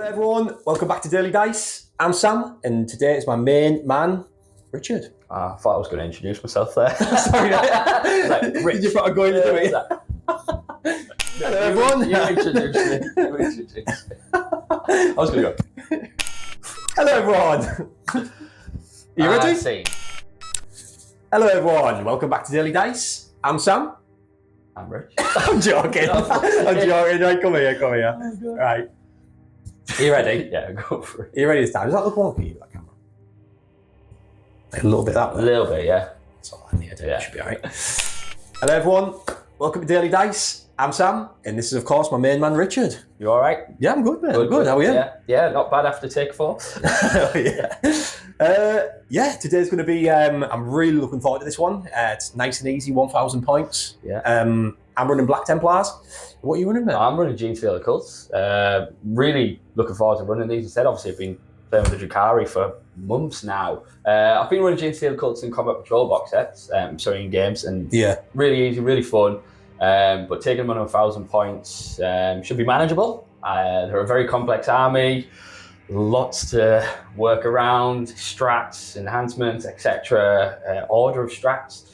Hello everyone, welcome back to Daily Dice. I'm Sam, and today is my main man, Richard. I thought I was going to introduce myself there. Sorry, Rich. Did you thought I'd go into it? Hello everyone. You introduced me. I was going to go. Hello everyone. Are you ready? See. Hello everyone, welcome back to Daily Dice. I'm Sam. I'm Rich. I'm joking. I'm joking. Right, come here. Oh, Right. Are you ready? Yeah, go for it. Are you ready this time? Does that look wrong for you, that camera? Like a little bit that way. A little bit, yeah. That's all I need. Yeah. Should be alright. Hello everyone, welcome to Daily Dice. I'm Sam, and this is of course my main man Richard. You all right? Yeah, I'm good, mate. I'm good. How are you? Yeah, not bad after take 4. Yeah, today's going to be. I'm really looking forward to this one. It's nice and easy, 1,000 points. Yeah. I'm running Black Templars. What are you running, mate? I'm running Genestealer cults. Really looking forward to running these instead. Obviously, I've been playing with the Ricardo for months now. I've been running Genestealer cults in combat patrol box sets, in games, and really easy, really fun. But taking them on 1,000 points should be manageable. They're a very complex army, lots to work around, strats, enhancements, etc. Order of strats.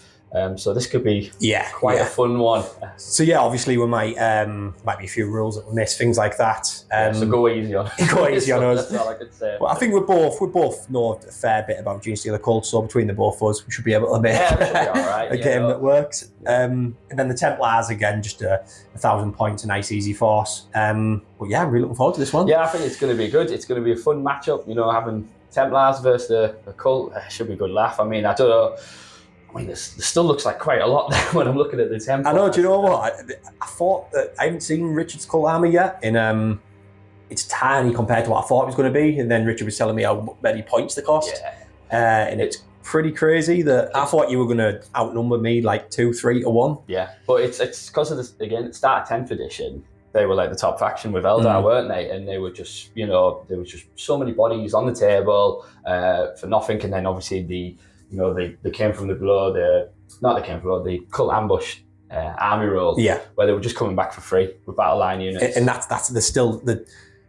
So this could be quite a fun one. So yeah, obviously we might be a few rules that we miss, things like that. So go easy on us. Go easy on us. That's all I could say. Well, I think we both know a fair bit about Genestealer cults, so between the both of us, we should be able to make a game that works. And then the Templars again, just 1,000 points, a nice easy force. But yeah, I'm really looking forward to this one. Yeah, I think it's going to be good. It's going to be a fun matchup. You know, having Templars versus the cult should be a good laugh. I mean, I don't know. I mean, this still looks like quite a lot there when I'm looking at the Templars. I know. Do you know what? I thought that I haven't seen Richard's cult army yet, and it's tiny compared to what I thought it was going to be. And then Richard was telling me how many points they cost, and it's pretty crazy that I thought you were going to outnumber me like 2-3 to 1. Yeah, but it's because of this again. At start of 10th edition, they were like the top faction with Eldar, weren't they? And they were just, you know, there was just so many bodies on the table for nothing. And then obviously they came from the below, the cult ambush army rule, where they were just coming back for free with battle line units. And that's still the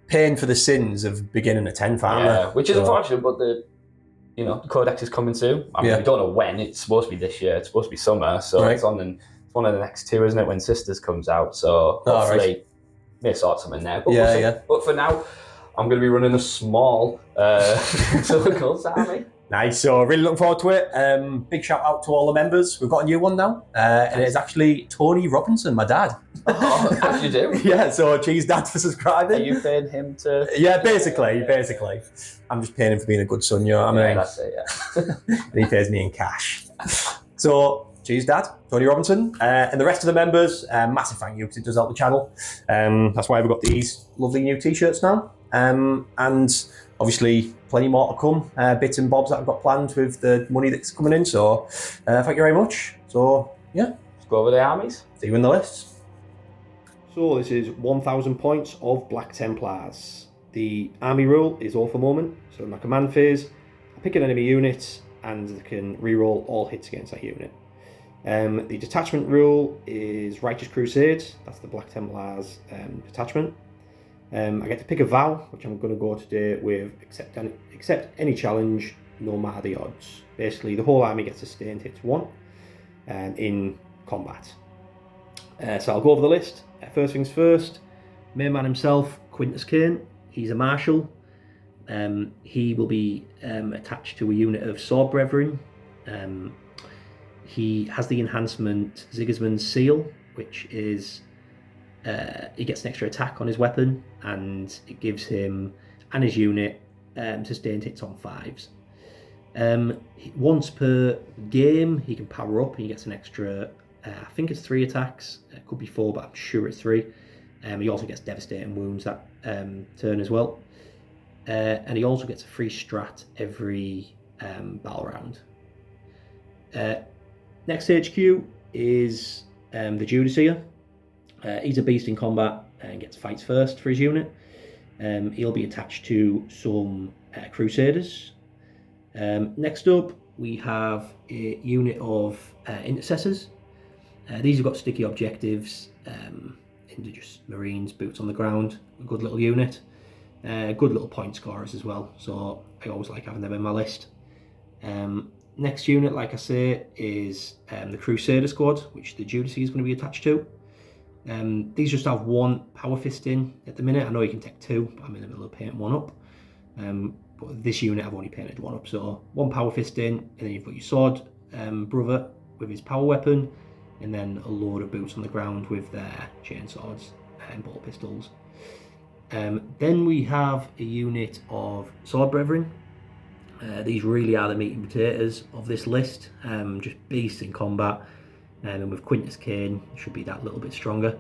paying for the sins of beginning a 10th army. Yeah, which is unfortunate, but the codex is coming soon. I mean, we don't know when. It's supposed to be this year. It's supposed to be summer, so it's one of the next 2, isn't it? When Sisters comes out, so hopefully may sort something there. But But for now, I'm going to be running a small Cults army. Nice. So really looking forward to it. Big shout out to all the members. We've got a new one now, and it's actually Tony Robinson, my dad. Oh, how did you do? Yeah. So cheers, Dad, for subscribing. Are you paying him to? Yeah, basically. I'm just paying him for being a good son. You know what I mean? That's it. Yeah. And he pays me in cash. So cheers, Dad, Tony Robinson, and the rest of the members. Massive thank you because it does help the channel. That's why we've got these lovely new T-shirts now, and obviously plenty more to come. Bits and bobs that I've got planned with the money that's coming in. So thank you very much. So yeah, let's go over the armies. See you in the list. So this is 1,000 points of Black Templars. The army rule is all for moment. So in my command phase, I pick an enemy unit and they can reroll all hits against that unit. The detachment rule is Righteous Crusade. That's the Black Templars detachment. I get to pick a vow, which I'm going to go today with accept any challenge, no matter the odds. Basically, the whole army gets sustained hits 1 in combat. So I'll go over the list. First things first, main man himself, Quintus Kane. He's a marshal. He will be attached to a unit of Sword Brethren. He has the enhancement Sigismund's Seal, which is he gets an extra attack on his weapon, and it gives him and his unit sustained hits on 5s. Once per game, he can power up and he gets an extra, I think it's 3 attacks. It could be 4, but I'm sure it's 3. He also gets devastating wounds that turn as well. And he also gets a free strat every battle round. Next HQ is the Genestealer. He's a beast in combat and gets fights first for his unit. He'll be attached to some Crusaders. Next up, we have a unit of Intercessors. These have got sticky objectives, into just Marines, boots on the ground, a good little unit. Good little point scorers as well, so I always like having them in my list. Next unit, like I say, is the Crusader squad, which the Judici is going to be attached to. These just have one power fist in at the minute. I know you can take two, but I'm in the middle of painting one up. But this unit I've only painted one up, so one power fist in, and then you've got your sword brother with his power weapon, and then a load of boots on the ground with their chainswords and bolt pistols. Then we have a unit of sword brethren. These really are the meat and potatoes of this list, just beasts in combat, and with Quintus Cain should be that little bit stronger.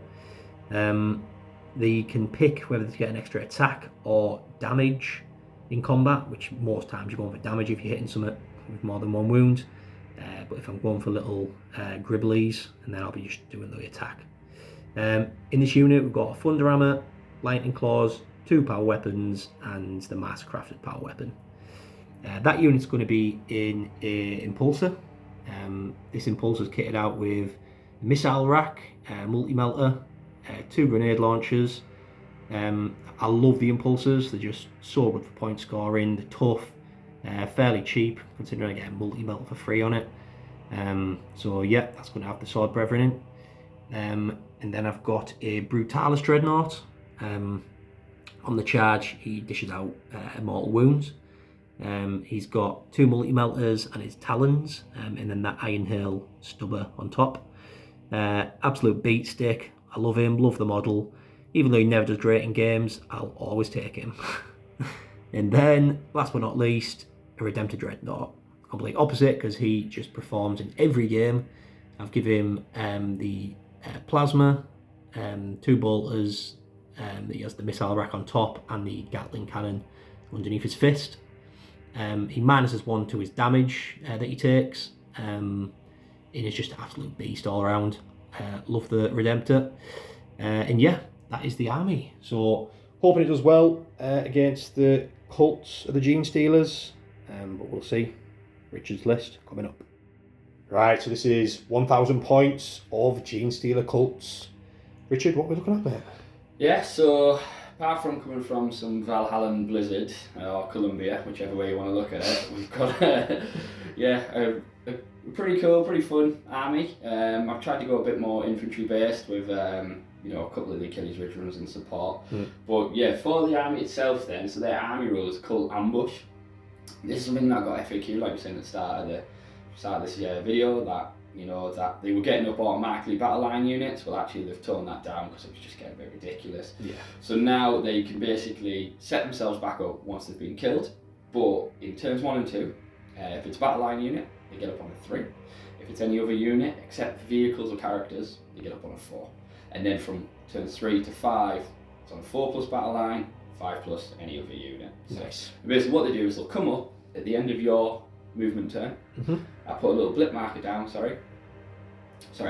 They can pick whether to get an extra attack or damage in combat, which most times you're going for damage if you're hitting something with more than one wound. But if I'm going for little gribblies, and then I'll be just doing the attack. In this unit we've got a thunder hammer, lightning claws, 2 power weapons, and the mastercrafted power weapon. That unit's going to be in a impulsor. This impulsor is kitted out with a missile rack, multi-melter, 2 grenade launchers. I love the impulsors, they're just so good for point scoring, they're tough, fairly cheap considering I get a multi-melter for free on it. So yeah, that's going to have the sword brethren in. And then I've got a Brutalis dreadnought. On the charge he dishes out immortal wounds. He's got 2 multi-melters and his talons, and then that iron hail stubber on top. Absolute beat stick. I love him, love the model. Even though he never does great in games, I'll always take him. And then, last but not least, a Redemptor Dreadnought. Complete opposite, because he just performs in every game. I've given him the plasma, 2 bolters, he has the missile rack on top, and the Gatling cannon underneath his fist. He minuses 1 to his damage that he takes. And he's just an absolute beast all around. Love the Redemptor. And yeah, that is the army. So hoping it does well against the cults of the Genestealers. But we'll see. Richard's list coming up. Right, so this is 1,000 points of Genestealer cults. Richard, what are we looking at there? Yeah, so apart from coming from some Valhallan Blizzard or Columbia, whichever way you want to look at it, we've got a pretty cool, pretty fun army. I've tried to go a bit more infantry based with a couple of the Achilles Ridge runs in support. But yeah, for the army itself then, so their army rule is called Ambush. This is something that I got FAQ, like we said at the start of this video, that they were getting up automatically battle line units. Well, actually they've toned that down because it was just getting a bit ridiculous. Yeah. So now they can basically set themselves back up once they've been killed. But in turns 1 and 2, if it's a battle line unit, they get up on a 3. If it's any other unit except vehicles or characters, they get up on a 4. And then from turns 3 to 5, it's on a 4 plus battle line, 5 plus any other unit. Nice. So basically what they do is they'll come up at the end of your movement turn. I put a little blip marker down, I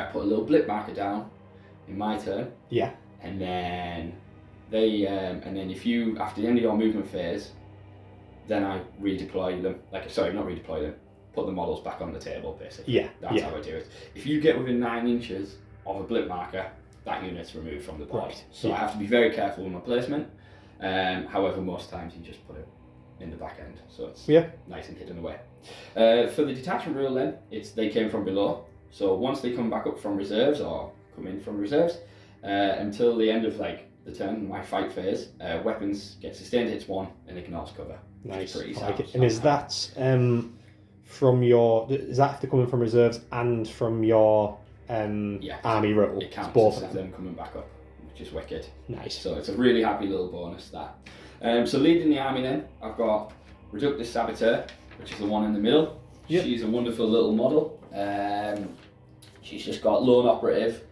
put a little blip marker down in my turn. Yeah. And then if you, after the end of your movement phase, then I redeploy them, not redeploy them, put the models back on the table basically. Yeah. That's how I do it. If you get within 9 inches of a blip marker, that unit's removed from the board. Right. So I have to be very careful with my placement. However, most times you just put it in the back end, so it's nice and hidden away. For the detachment rule then, they came from below. So once they come back up from reserves or come in from reserves, until the end of the turn, my fight phase, weapons get sustained hits 1 and they can also cover. Nice. And is that from your? Is that after coming from reserves and from your army rule? It counts both of them coming back up, which is wicked. Nice. So it's a really happy little bonus that. So leading the army then, I've got Reductus Saboteur, which is the one in the middle. Yep. She's a wonderful little model. She's just got lone operative.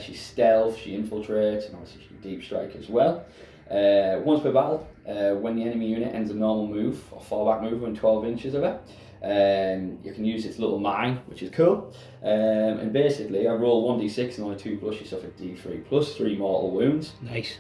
She's stealth. She infiltrates, and obviously she can deep strike as well. Once per battle, when the enemy unit ends a normal move or fallback move within 12 inches of it, you can use its little mine, which is cool. And basically, I roll 1d6 and on a 2 plus, you suffer d3 plus 3 mortal wounds. Nice.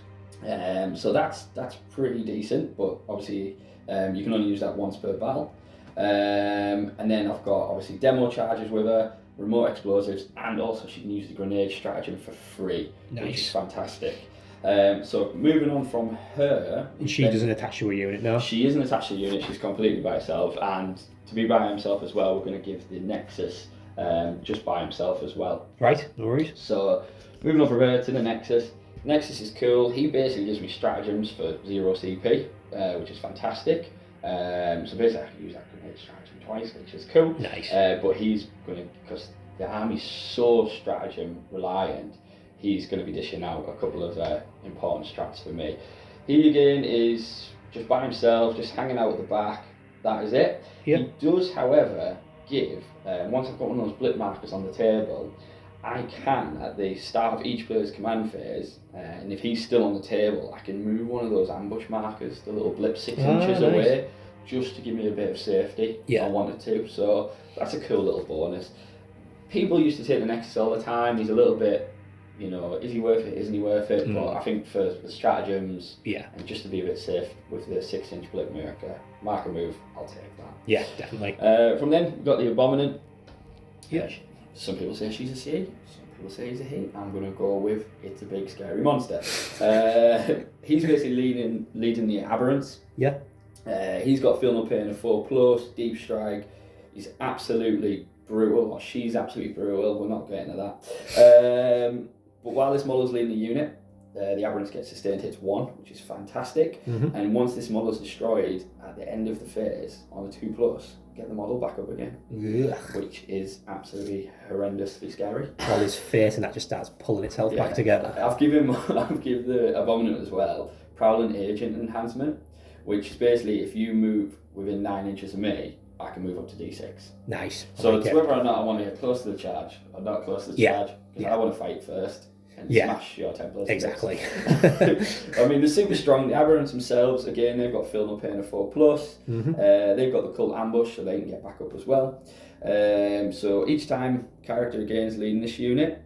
So that's pretty decent, but obviously you can only use that once per battle. And then I've got obviously demo charges with her, remote explosives, and also she can use the grenade stratagem for free, which is fantastic. So moving on from her, And she doesn't attach to a unit, no? She isn't attached to a unit. She's completely by herself, and to be by himself as well, we're going to give the Nexus just by himself as well. Right, no worries. So moving on from her to the Nexus. Nexus is cool. He basically gives me stratagems for 0 CP, which is fantastic. So basically I can use that grenade stratagem twice, which is cool. Nice. But he's going to, because the army's so stratagem reliant, he's going to be dishing out a couple of important strats for me. He again is just by himself, just hanging out at the back. That is it. Yep. He does, however, give, once I've got one of those blip markers on the table, I can, at the start of each player's command phase, and if he's still on the table, I can move one of those ambush markers, the little blip 6 inches nice. away, just to give me a bit of safety if I wanted to. So that's a cool little bonus. People used to take the Nexus all the time. He's a little bit, you know, is he worth it, isn't he worth it? But I think for the stratagems, and just to be a bit safe with the 6-inch blip marker move, I'll take that. Yeah, definitely. From then, we've got the Abominant. Yeah. Some people say she's a C, some people say he's a he. I'm going to go with it's a big scary monster. He's basically leading the Aberrants. Yeah. He's got Feel No Pain of 4+, Deep Strike. He's absolutely brutal, or she's absolutely brutal. We're not getting to that. But while this model's leading the unit, the Aberrants get sustained hits 1, which is fantastic. And once this model is destroyed at the end of the phase on a 2+, get the model back up again, which is absolutely horrendously scary. All his fate and that just starts pulling itself back together. I've given the Abominant as well Prowling Agent enhancement, which is basically if you move within 9 inches of me, I can move up to D6. Nice. So it's whether or not I want to get close to the charge or not close to the charge, because I want to fight first and smash your Templars. Exactly. I mean, they're super strong. The Aberrants themselves, again, they've got Feel No Pain of 4+. They've got the Cult Ambush, so they can get back up as well. So each time character again is leading this unit,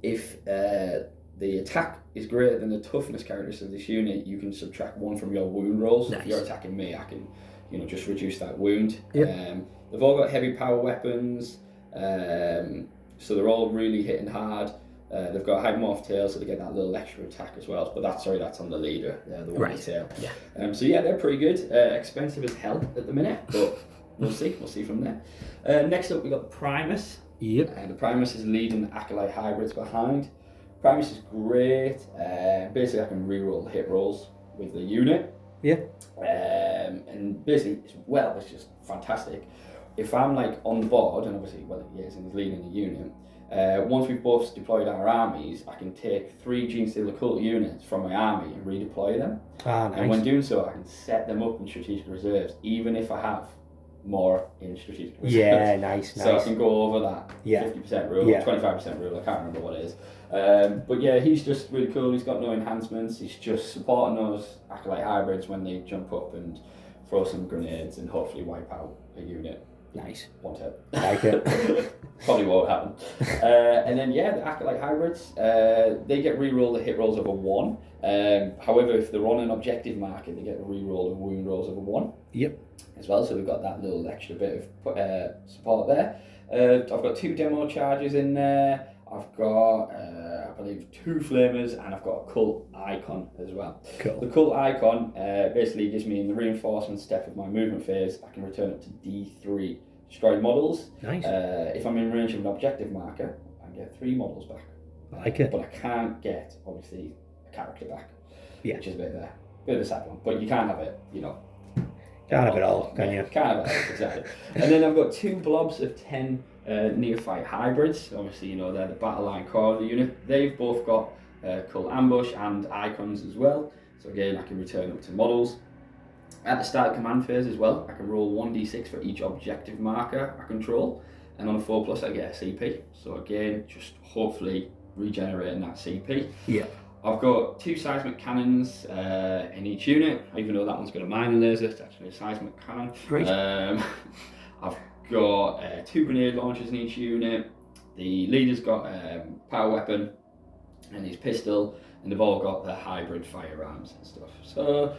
if the attack is greater than the toughness characteristics of this unit, you can subtract 1 from your wound rolls. Nice. If you're attacking me, I can, you know, just reduce that wound. Yep. They've all got heavy power weapons, so they're all really hitting hard. They've got a Hypermorph tail, so they get that little extra attack as well. But that's on the leader, the one with the tail. Yeah. So yeah, they're pretty good. Expensive as hell at the minute, but we'll see. We'll see from there. Next up, we got the Primus. Yep. The Primus is leading the Acolyte hybrids behind. Primus is great. Basically, I can reroll hit rolls with the unit. Yeah. And basically, it's just fantastic. If I'm like on the board, and obviously, he is and he's leading the unit. Once we've both deployed our armies, I can take 3 Genestealer cult units from my army and redeploy them. Nice. And when doing so, I can set them up in strategic reserves, even if I have more in strategic reserves. Yeah, nice. So I can go over that 50% rule, 25% rule, I can't remember what it is. But yeah, he's just really cool. He's got no enhancements. He's just supporting those Acolyte hybrids when they jump up and throw some grenades and hopefully wipe out a unit. Nice. One tip. Like it. Probably won't happen. And then the Acolyte hybrids, they get reroll the hit rolls over 1. However, if they're on an objective marker, they get a reroll of wound rolls over 1. Yep. As well, so we've got that little extra bit of support there. I've got 2 demo charges in there. I've got, I believe, 2 flamers, and I've got a cult icon as well. Cool. The cult icon basically gives me in the reinforcement step of my movement phase, I can return up to D3 destroyed models. Nice. If I'm in range of an objective marker, I can get 3 models back. I like it. But I can't get, obviously, a character back. Yeah. Which is a bit of a sad one. But you can't have it, you know. Can't have it all, can you? Can't have it all, exactly. And then I've got 2 blobs of 10 neophyte hybrids. Obviously, you know, they're the battle line core of the unit. They've both got Cult Ambush and icons as well. So again, I can return up to models. At the start of command phase as well, I can roll 1d6 for each objective marker I control. And on a 4+, I get a CP. So again, just hopefully regenerating that CP. Yeah. I've got 2 seismic cannons in each unit, even though that one's got a mining laser, it's actually a seismic cannon. Great. I've got 2 grenade launchers in each unit. The leader's got a power weapon and his pistol, and they've all got their hybrid firearms and stuff. So,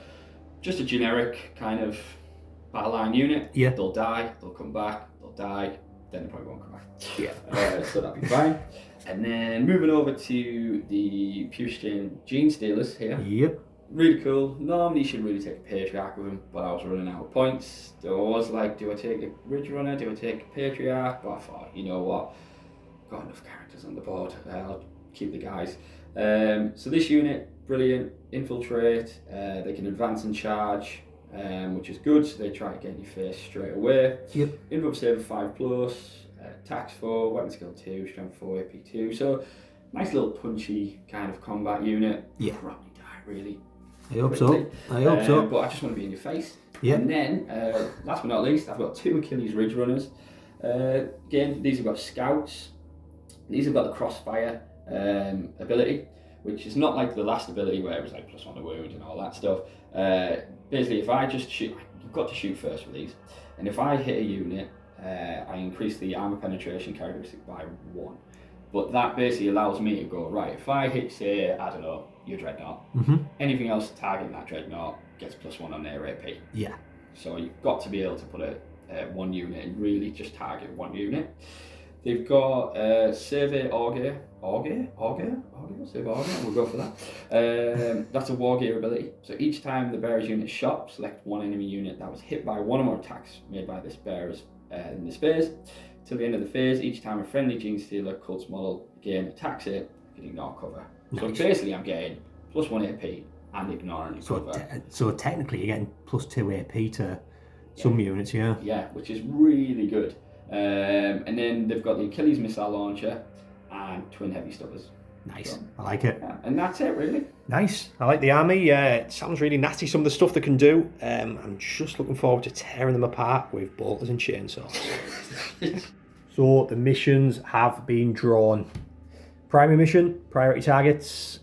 just a generic kind of battle line unit. Yeah. They'll die, they'll come back, they'll die, then they probably won't come back. Yeah. So that'd be fine. And then moving over to the Pushkin Genestealers here. Yep. Really cool. Normally you should really take a Patriarch with him, but I was running out of points. So I was like, do I take a Ridge Runner? Do I take a Patriarch? But I thought, you know what? Got enough characters on the board. I'll keep the guys. So this unit, brilliant. Infiltrate. They can advance and charge, which is good. So they try to get in your face straight away. Yep. Involve save 5+, attacks 4, weapon skill 2, strength 4, AP 2. So nice little punchy kind of combat unit. Yeah. Probably die really. I hope so. I hope so. But I just want to be in your face. Yeah. And then, last but not least, I've got 2 Achilles Ridge Runners. Again, these have got scouts. These have got the crossfire ability, which is not like the last ability where it was like +1 to wound and all that stuff. Basically, if I just shoot, you've got to shoot first with these. And if I hit a unit, I increase the armor penetration characteristic by 1. But that basically allows me to go, right, if I hit, say, I don't know, your Dreadnought, anything else targeting that Dreadnought gets +1 on their AP. Yeah. So you've got to be able to put one unit and really just target one unit. They've got Survey Augur, Save Augur, we'll go for that. That's a War Gear ability. So each time the bearer's unit is shot, select one enemy unit that was hit by one or more attacks made by this bearer's in this phase. Till the end of the phase, each time a friendly Genestealer cult's model game attacks it, you can ignore cover. So basically I'm getting +1 AP and ignoring cover. So technically you're getting +2 AP to some units, yeah. Yeah, which is really good. And then they've got the Achilles Missile Launcher and Twin Heavy Stubbers. Nice. So, I like it. yeah, and that's it, really. Nice. I like the army. It sounds really nasty, some of the stuff they can do. I'm just looking forward to tearing them apart with bolters and chainsaws. So the missions have been drawn. Primary mission, priority targets,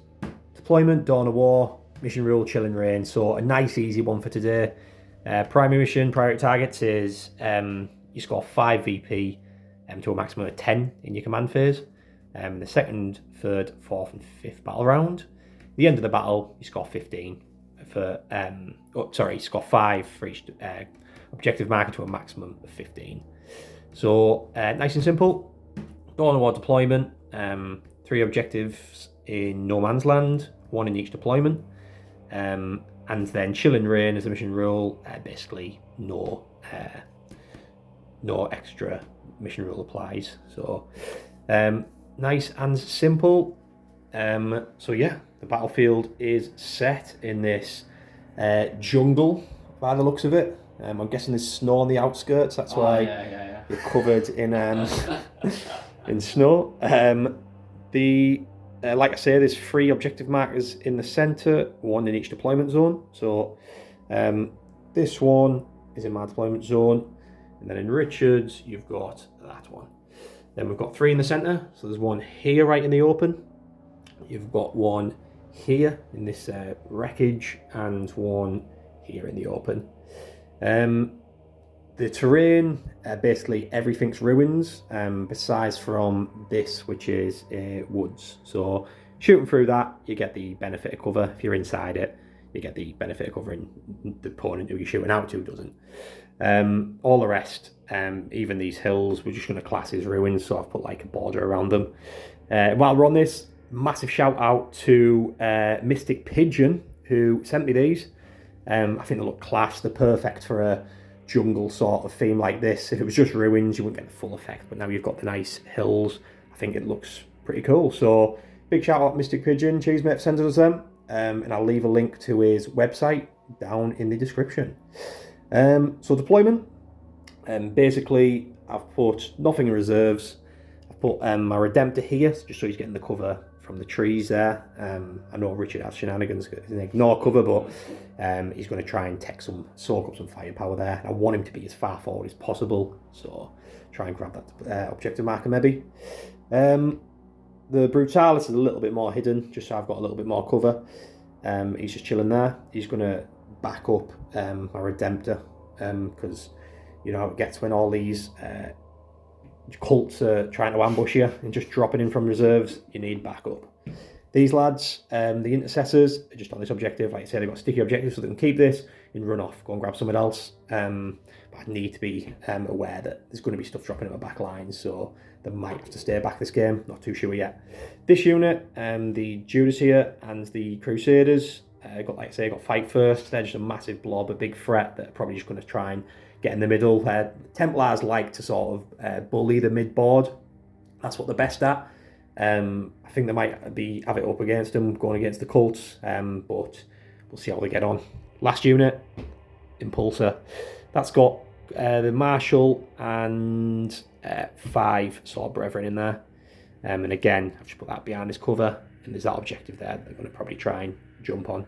deployment, dawn of war, mission rule, chilling reign. So a nice easy one for today. Primary mission, priority targets is you score 5 VP to a maximum of 10 in your command phase. The second, third, fourth and fifth battle round. At the end of the battle, you score 15 for, you score 5 for each objective marker to a maximum of 15. So nice and simple. Dawn of War deployment, 3 objectives in no man's land, 1 in each deployment. And then chilling reign as a mission rule, basically no extra mission rule applies. So nice and simple. So yeah, the battlefield is set in this jungle by the looks of it. I'm guessing there's snow on the outskirts. That's why you're covered in in snow. Like I say, there's 3 objective markers in the centre, 1 in each deployment zone. So this one is in my deployment zone, and then in Richard's you've got that one. Then we've got 3 in the centre, so there's 1 here right in the open. You've got 1 here in this wreckage, and 1 here in the open. The terrain, basically everything's ruins, besides from this, which is woods. So shooting through that, you get the benefit of cover. If you're inside it, you get the benefit of covering the opponent who you're shooting out to doesn't. All the rest, even these hills, we're just going to class as ruins, so I've put like a border around them. While we're on this, massive shout out to Mystic Pigeon, who sent me these. I think they look class. They're perfect for a jungle sort of theme like this. If it was just ruins, you wouldn't get the full effect, but now you've got the nice hills. I think it looks pretty cool. So big shout out Mystic Pigeon. Cheese mate sent us them, and I'll leave a link to his website down in the description. So deployment, basically I've put nothing in reserves. I've put my Redemptor here, just so he's getting the cover from the trees there. I know Richard has shenanigans, he can ignore cover, but he's going to try and soak up some firepower there. I want him to be as far forward as possible, so try and grab that objective marker maybe. The Brutalis is a little bit more hidden, just so I've got a little bit more cover. He's just chilling there. He's going to back up my Redemptor, because you know how it gets when all these cults are trying to ambush you and just dropping in from reserves. You need backup. These lads, the intercessors, are just on this objective. Like I said, they've got sticky objectives, so they can keep this and run off, go and grab someone else. But I need to be aware that there's going to be stuff dropping in my back line, so they might have to stay back this game. Not too sure yet. This unit, the Genestealer and the Crusaders, got, like I say, got fight first. They're just a massive blob, a big threat that are probably just going to try and get in the middle. Templars like to sort of bully the mid board. That's what they're best at. I think they might have it up against them, going against the cults, but we'll see how they get on. Last unit, Impulsor. That's got the Marshal and 5 Sword Brethren in there. And again, I've just put that behind this cover, and there's that objective there they're going to probably try and jump on.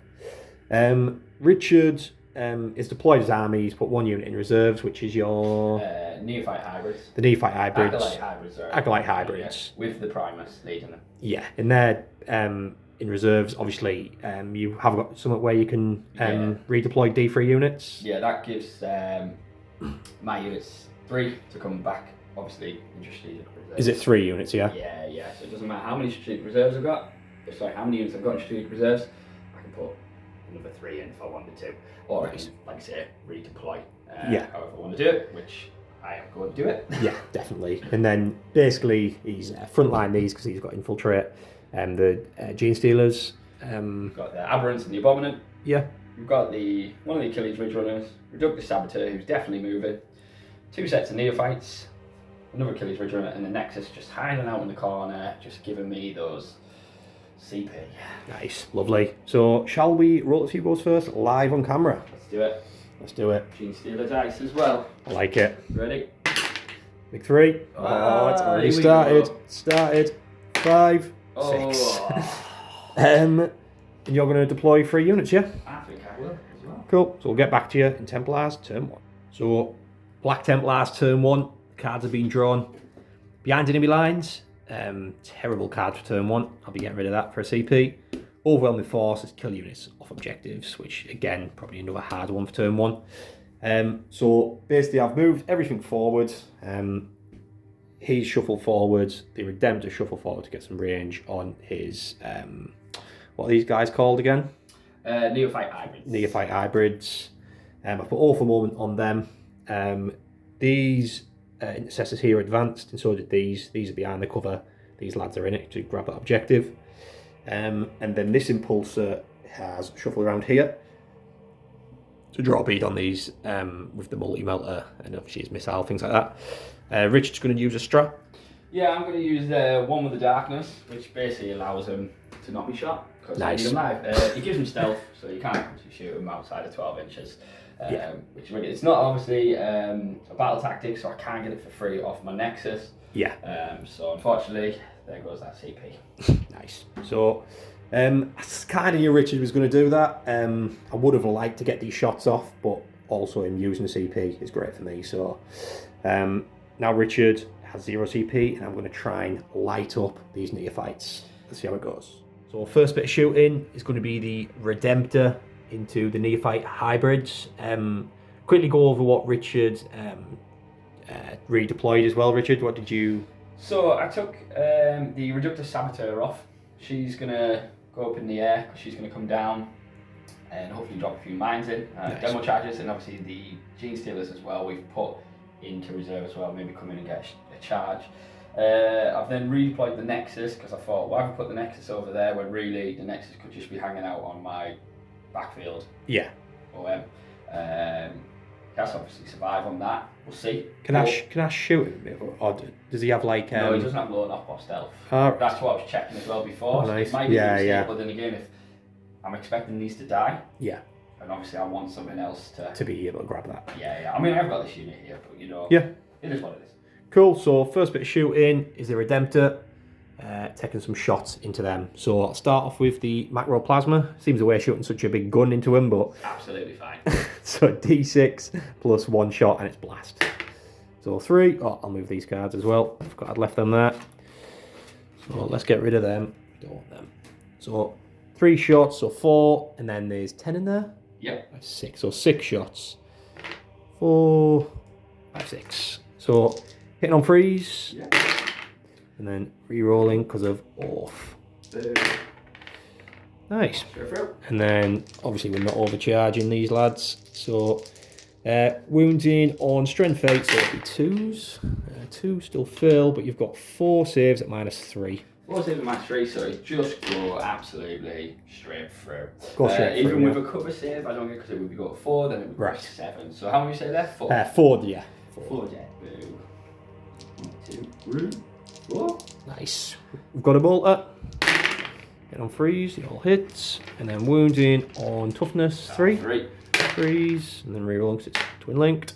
Richard is deployed his army. He's put 1 unit in reserves, which is your... Neophyte hybrids. The Neophyte hybrids. Acolyte hybrids. Acolyte hybrids. Yeah, with the Primus leading them. Yeah, and they're in reserves. Obviously, you have got something where you can redeploy D3 units. Yeah, that gives my units 3 to come back. Obviously, in strategic reserves. Is it 3 units? Yeah. Yeah. So it doesn't matter how many strategic reserves I've got. Sorry, how many units I've got in strategic reserves. I can put another 3 in if I wanted to, or I can, like I say, redeploy. However I want to do it, which I am going to do it. Yeah, definitely. And then basically he's frontline these because he's got infiltrate. The Genestealers. We've got the Aberrants and the Abominant. Yeah. We've got one of the Achilles Ridge Runners, Reductive Saboteur, who's definitely moving. 2 sets of Neophytes, another Achilles Ridge Runner, and the Nexus just hiding out in the corner, just giving me those CP. Nice, lovely. So shall we roll a few goals first, live on camera? Let's do it. Let's do it. Genestealer dice as well. I like it. Ready? Big 3. Oh, it's already started. 5, 6. And you're going to deploy 3 units, yeah? I think I will as well. Cool. So we'll get back to you in Templars turn 1. So Black Templars turn 1. Cards have been drawn behind enemy lines. Terrible card for turn 1. I'll be getting rid of that for a CP. Overwhelming force is kill units off objectives, which again, probably another hard one for turn 1. So basically I've moved everything forward. He's shuffled forward. The Redemptor shuffled forward to get some range on his, what are these guys called again? Neophyte hybrids. Neophyte hybrids. I put Awful Moment on them. These intercessors here advanced, and so did these. These are behind the cover. These lads are in it to grab that objective. And then this Impulsor has shuffled around here to draw a bead on these with the multi-melter and obviously his missile, things like that. Richard's going to use a strap. Yeah, I'm going to use one with the darkness, which basically allows him to not be shot. Nice. It gives him stealth, so you can't actually shoot him outside of 12 inches. Which it's not obviously a battle tactic, so I can't get it for free off my Nexus. Yeah. So unfortunately, there goes that CP. Nice. So I kind of knew Richard was going to do that. I would have liked to get these shots off, but also him using the CP is great for me. So now Richard has 0 CP, and I'm going to try and light up these Neophytes. Let's see how it goes. So first bit of shooting is going to be the Redemptor into the Neophyte hybrids. Quickly go over what Richard redeployed as well. Richard, what did you... So I took the Reductive Saboteur off. She's going to go up in the air because she's going to come down and hopefully drop a few mines in. Nice. Demo charges, and obviously the Genestealers as well we've put into reserve as well, maybe come in and get a charge. I've then redeployed the Nexus because I thought, why have I put the Nexus over there when really the Nexus could just be hanging out on my backfield? Yeah. He has to obviously survive on that. We'll see. Can I shoot him? Or does he have like... No, he doesn't have low knock or stealth. Right. That's what I was checking as well before. Oh, nice. It might be a mistake, yeah. But then again, if I'm expecting these to die, yeah, and obviously I want something else to be able to grab that. Yeah. I mean, I've got this unit here, but yeah, it is what it is. Cool. So first bit of shooting is the Redemptor, taking some shots into them. So I'll start off with the macro plasma. Seems a way of shooting such a big gun into him, but absolutely fine. So D6 plus 1 shot and it's blast. So 3. Oh, I'll move these cards as well. I forgot I'd left them there. So let's get rid of them. Don't want them. So 3 shots, so 4, and then there's 10 in there. Yep. 6. So 6 shots. 4, 5, 6. So hitting on freeze. Yep. And then re-rolling because of off. Nice. Go through. And then obviously we're not overcharging these lads. So wounding on strength 8, so it'll be 2s. 2 still fail, but you've got 4 saves at -3. 4 saves at -3, so just go absolutely straight through. Go straight through. Even with a cover save, I don't get, because it would be go 4, then it would be 7. So how many say there? 4? 4, yeah. 4 dead. Boo. 1, 2, 3, 4. Nice. We've got a bolter. Hit on freeze, it all hits. And then wounding on toughness 3. 3. Freeze, and then reroll because it's twin linked.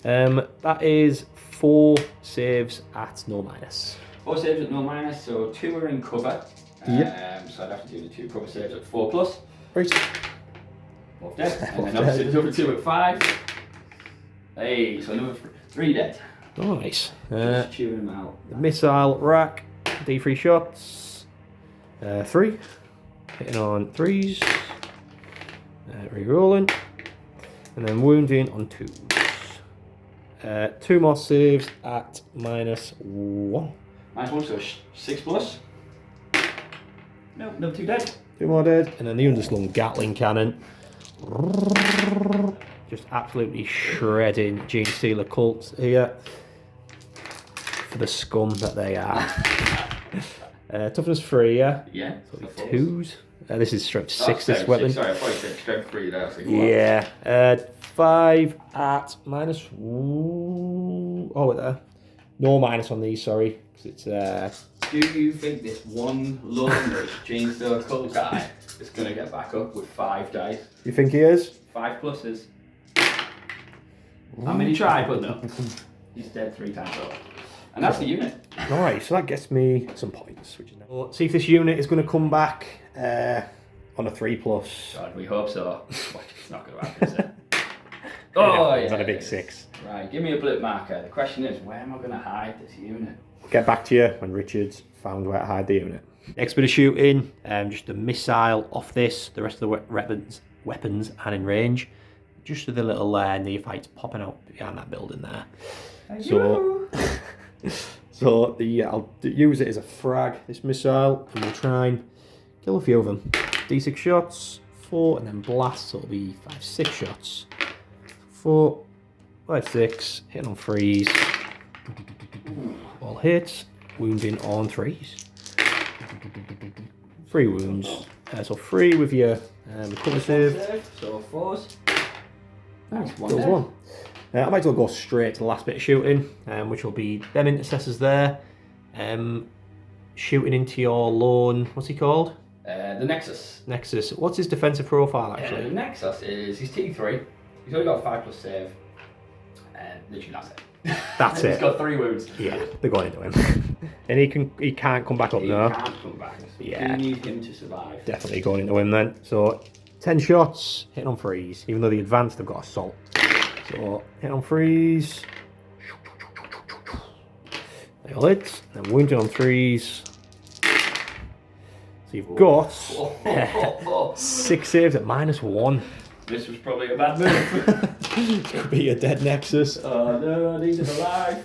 That is 4 saves at no minus. 4 saves at no minus, so 2 are in cover. Yep. So I'd have to do the 2 cover saves at 4+. Right. Both dead. And then obviously the other 2 at 5. Hey, so another 3 dead. Nice. Just chewing them out. The missile rack, D3 shots. 3. Hitting on 3s. Rerolling. And then wounding on 2s. 2 more saves at -1. -1, so 6+. No, no 2 dead. 2 more dead. And then the underslung Gatling cannon. Just absolutely shredding Genestealer cults here. For the scum that they are. Toughness 3, yeah? Yeah. So 2s. This is strength 6, this weapon. Sorry, I thought you said strength 3 there. Yeah. 5 at -1. Oh, wait there. No minus on these, sorry. Because it's. Do you think this one lonely Genestealer cult guy is going to get back up with 5 dice? You think he is? 5 pluses. I mean, he tried, but no. He's dead 3 times over. And that's the unit. Alright, so that gets me some points. Which is nice. Let's see if this unit is going to come back on a 3+. God, we hope so. It's not going to happen, is it? Oh, yeah. It's on a big 6. Right, give me a blip marker. The question is, where am I going to hide this unit? Get back to you when Richard's found where to hide the unit. Next bit of shooting, just a missile off this. The rest of the weapons are in range. Just with the little neophytes popping out behind that building there. So I'll use it as a frag, this missile, and we'll try and kill a few of them. D6 shots, 4, and then blast, so it'll be 5, 6 shots. 4, 5, 6, hitting on 3s. All hits, wounding on 3s. 3 wounds. So 3 with your recover save. So 4s. Nice, kills 1. I might as well go straight to the last bit of shooting, which will be them intercessors there. Shooting into your lone, what's he called? The Nexus. Nexus. What's his defensive profile actually? The Nexus is, he's T3. He's only got a 5+ save. And literally that's it. That's it. He's got 3 wounds. Yeah, they're going into him. And he can't come back up now. He can't come back. Yeah. You need him to survive. Definitely going into him then. So 10 shots, hitting on 3s. Even though the advanced have got assault. So hit on 3s. They all hit. And wounded on 3s. So you've got 6 saves at -1. This was probably a bad move. Could be a dead Nexus. Oh no, I need him alive.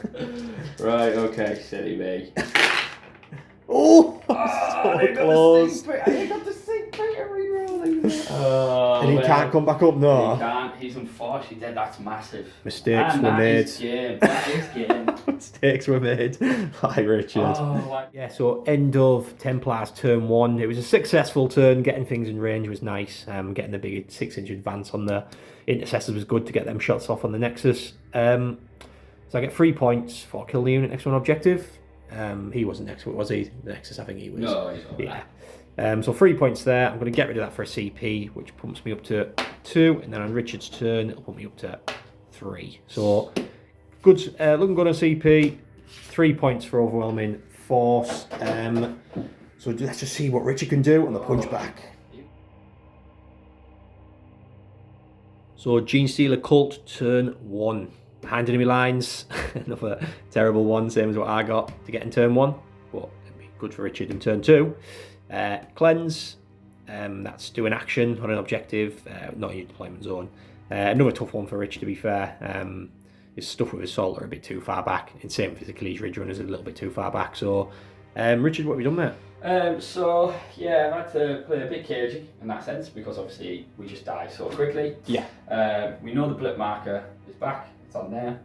Right, okay, silly me. Oh, so I close. got the sick player rerolling. And he can't come back up now. He can't. He's unfortunately dead. That's massive. Mistakes and were that made. is game. That is game. Mistakes were made. Hi, Richard. Yeah, so end of Templars turn 1. It was a successful turn. Getting things in range was nice. Getting the big 6-inch advance on the intercessors was good to get them shots off on the Nexus. So I get 3 points for kill the unit next to an objective. He wasn't next to it, was he? The Nexus, I think he was. No, he's not. Yeah. So 3 points there. I'm going to get rid of that for a CP, which pumps me up to 2. And then on Richard's turn, it'll put me up to 3. So good, looking good on CP. 3 points for overwhelming force. So let's just see what Richard can do on the punchback. So Genestealer cult turn 1. Behind enemy lines, another terrible one, same as what I got to get in turn 1, but it'd be good for Richard in turn 2. Cleanse, that's do an action on an objective, not in your deployment zone. Another tough one for Richard, to be fair. His stuff with Assault are a bit too far back, and same with his Achilles Ridge Runners a little bit too far back, so Richard, what have you done, mate? So yeah, I've had to play a bit cagey in that sense because obviously we just died so quickly. Yeah. We know the blip marker is back, it's on there.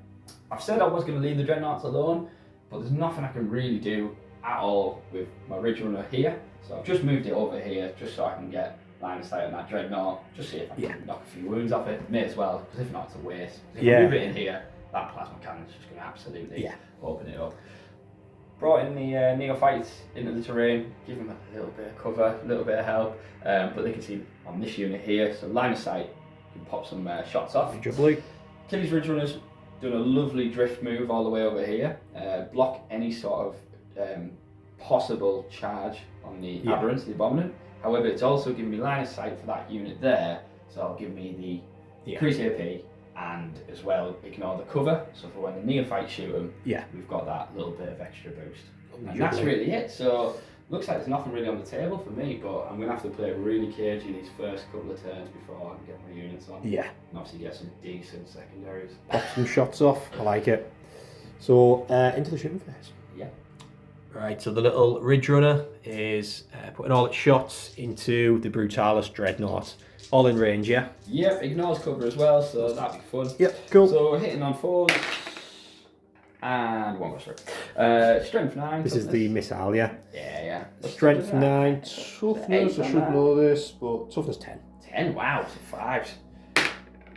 I've said I was going to leave the dreadnoughts alone, but there's nothing I can really do at all with my ridge runner here. So I've just moved it over here just so I can get line of sight on that dreadnought, just see if I can knock a few wounds off it. May as well, because if not, it's a waste. If I move it in here, that plasma cannon's just going to absolutely open it up. Brought in the neophytes into the terrain, give them a little bit of cover, a little bit of help, but they can see on this unit here, so line of sight, you can pop some shots off. Achilles Ridge Runners doing a lovely drift move all the way over here, block any sort of possible charge on the aberrants, the abominant. However, it's also giving me line of sight for that unit there, so it'll give me the increase AP and as well ignore the cover, so for when the neophytes shoot them, we've got that little bit of extra boost. And that's really it. So looks like there's nothing really on the table for me, but I'm going to have to play really cagey these first couple of turns before I can get my units on. Yeah. And obviously get some decent secondaries. Pop some shots off, I like it. So, into the shooting phase. Yeah. Right, so the little Ridge Runner is putting all its shots into the Brutalis Dreadnought. All in range, yeah? Yep, ignores cover as well, so that'd be fun. Yep, cool. So hitting on 4s, and 1 goes through. Strength 9. This is the missile, yeah? Yeah. Strength 9, toughness, I should know this, but toughness 10. 10, wow, so 5s.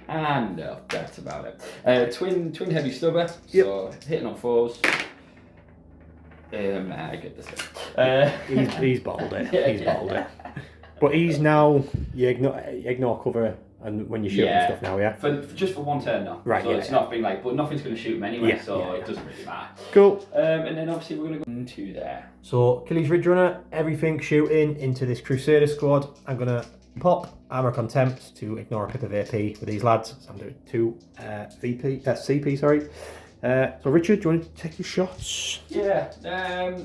And no, that's about it. Twin heavy stubber, so hitting on 4s. I get this. He's bottled it. He's bottled it. But he's now you ignore cover and when you shoot and stuff now, yeah. Just for one turn now. Right. So it's not being like, but nothing's going to shoot him anyway, so it doesn't really matter. Cool. And then obviously we're going to go into there. So Achilles Ridge Runner, everything shooting into this Crusader squad. I'm gonna pop armor contempt to ignore a bit of AP with these lads. So I'm doing 2 CP, sorry. So Richard, do you want to take your shots? Yeah,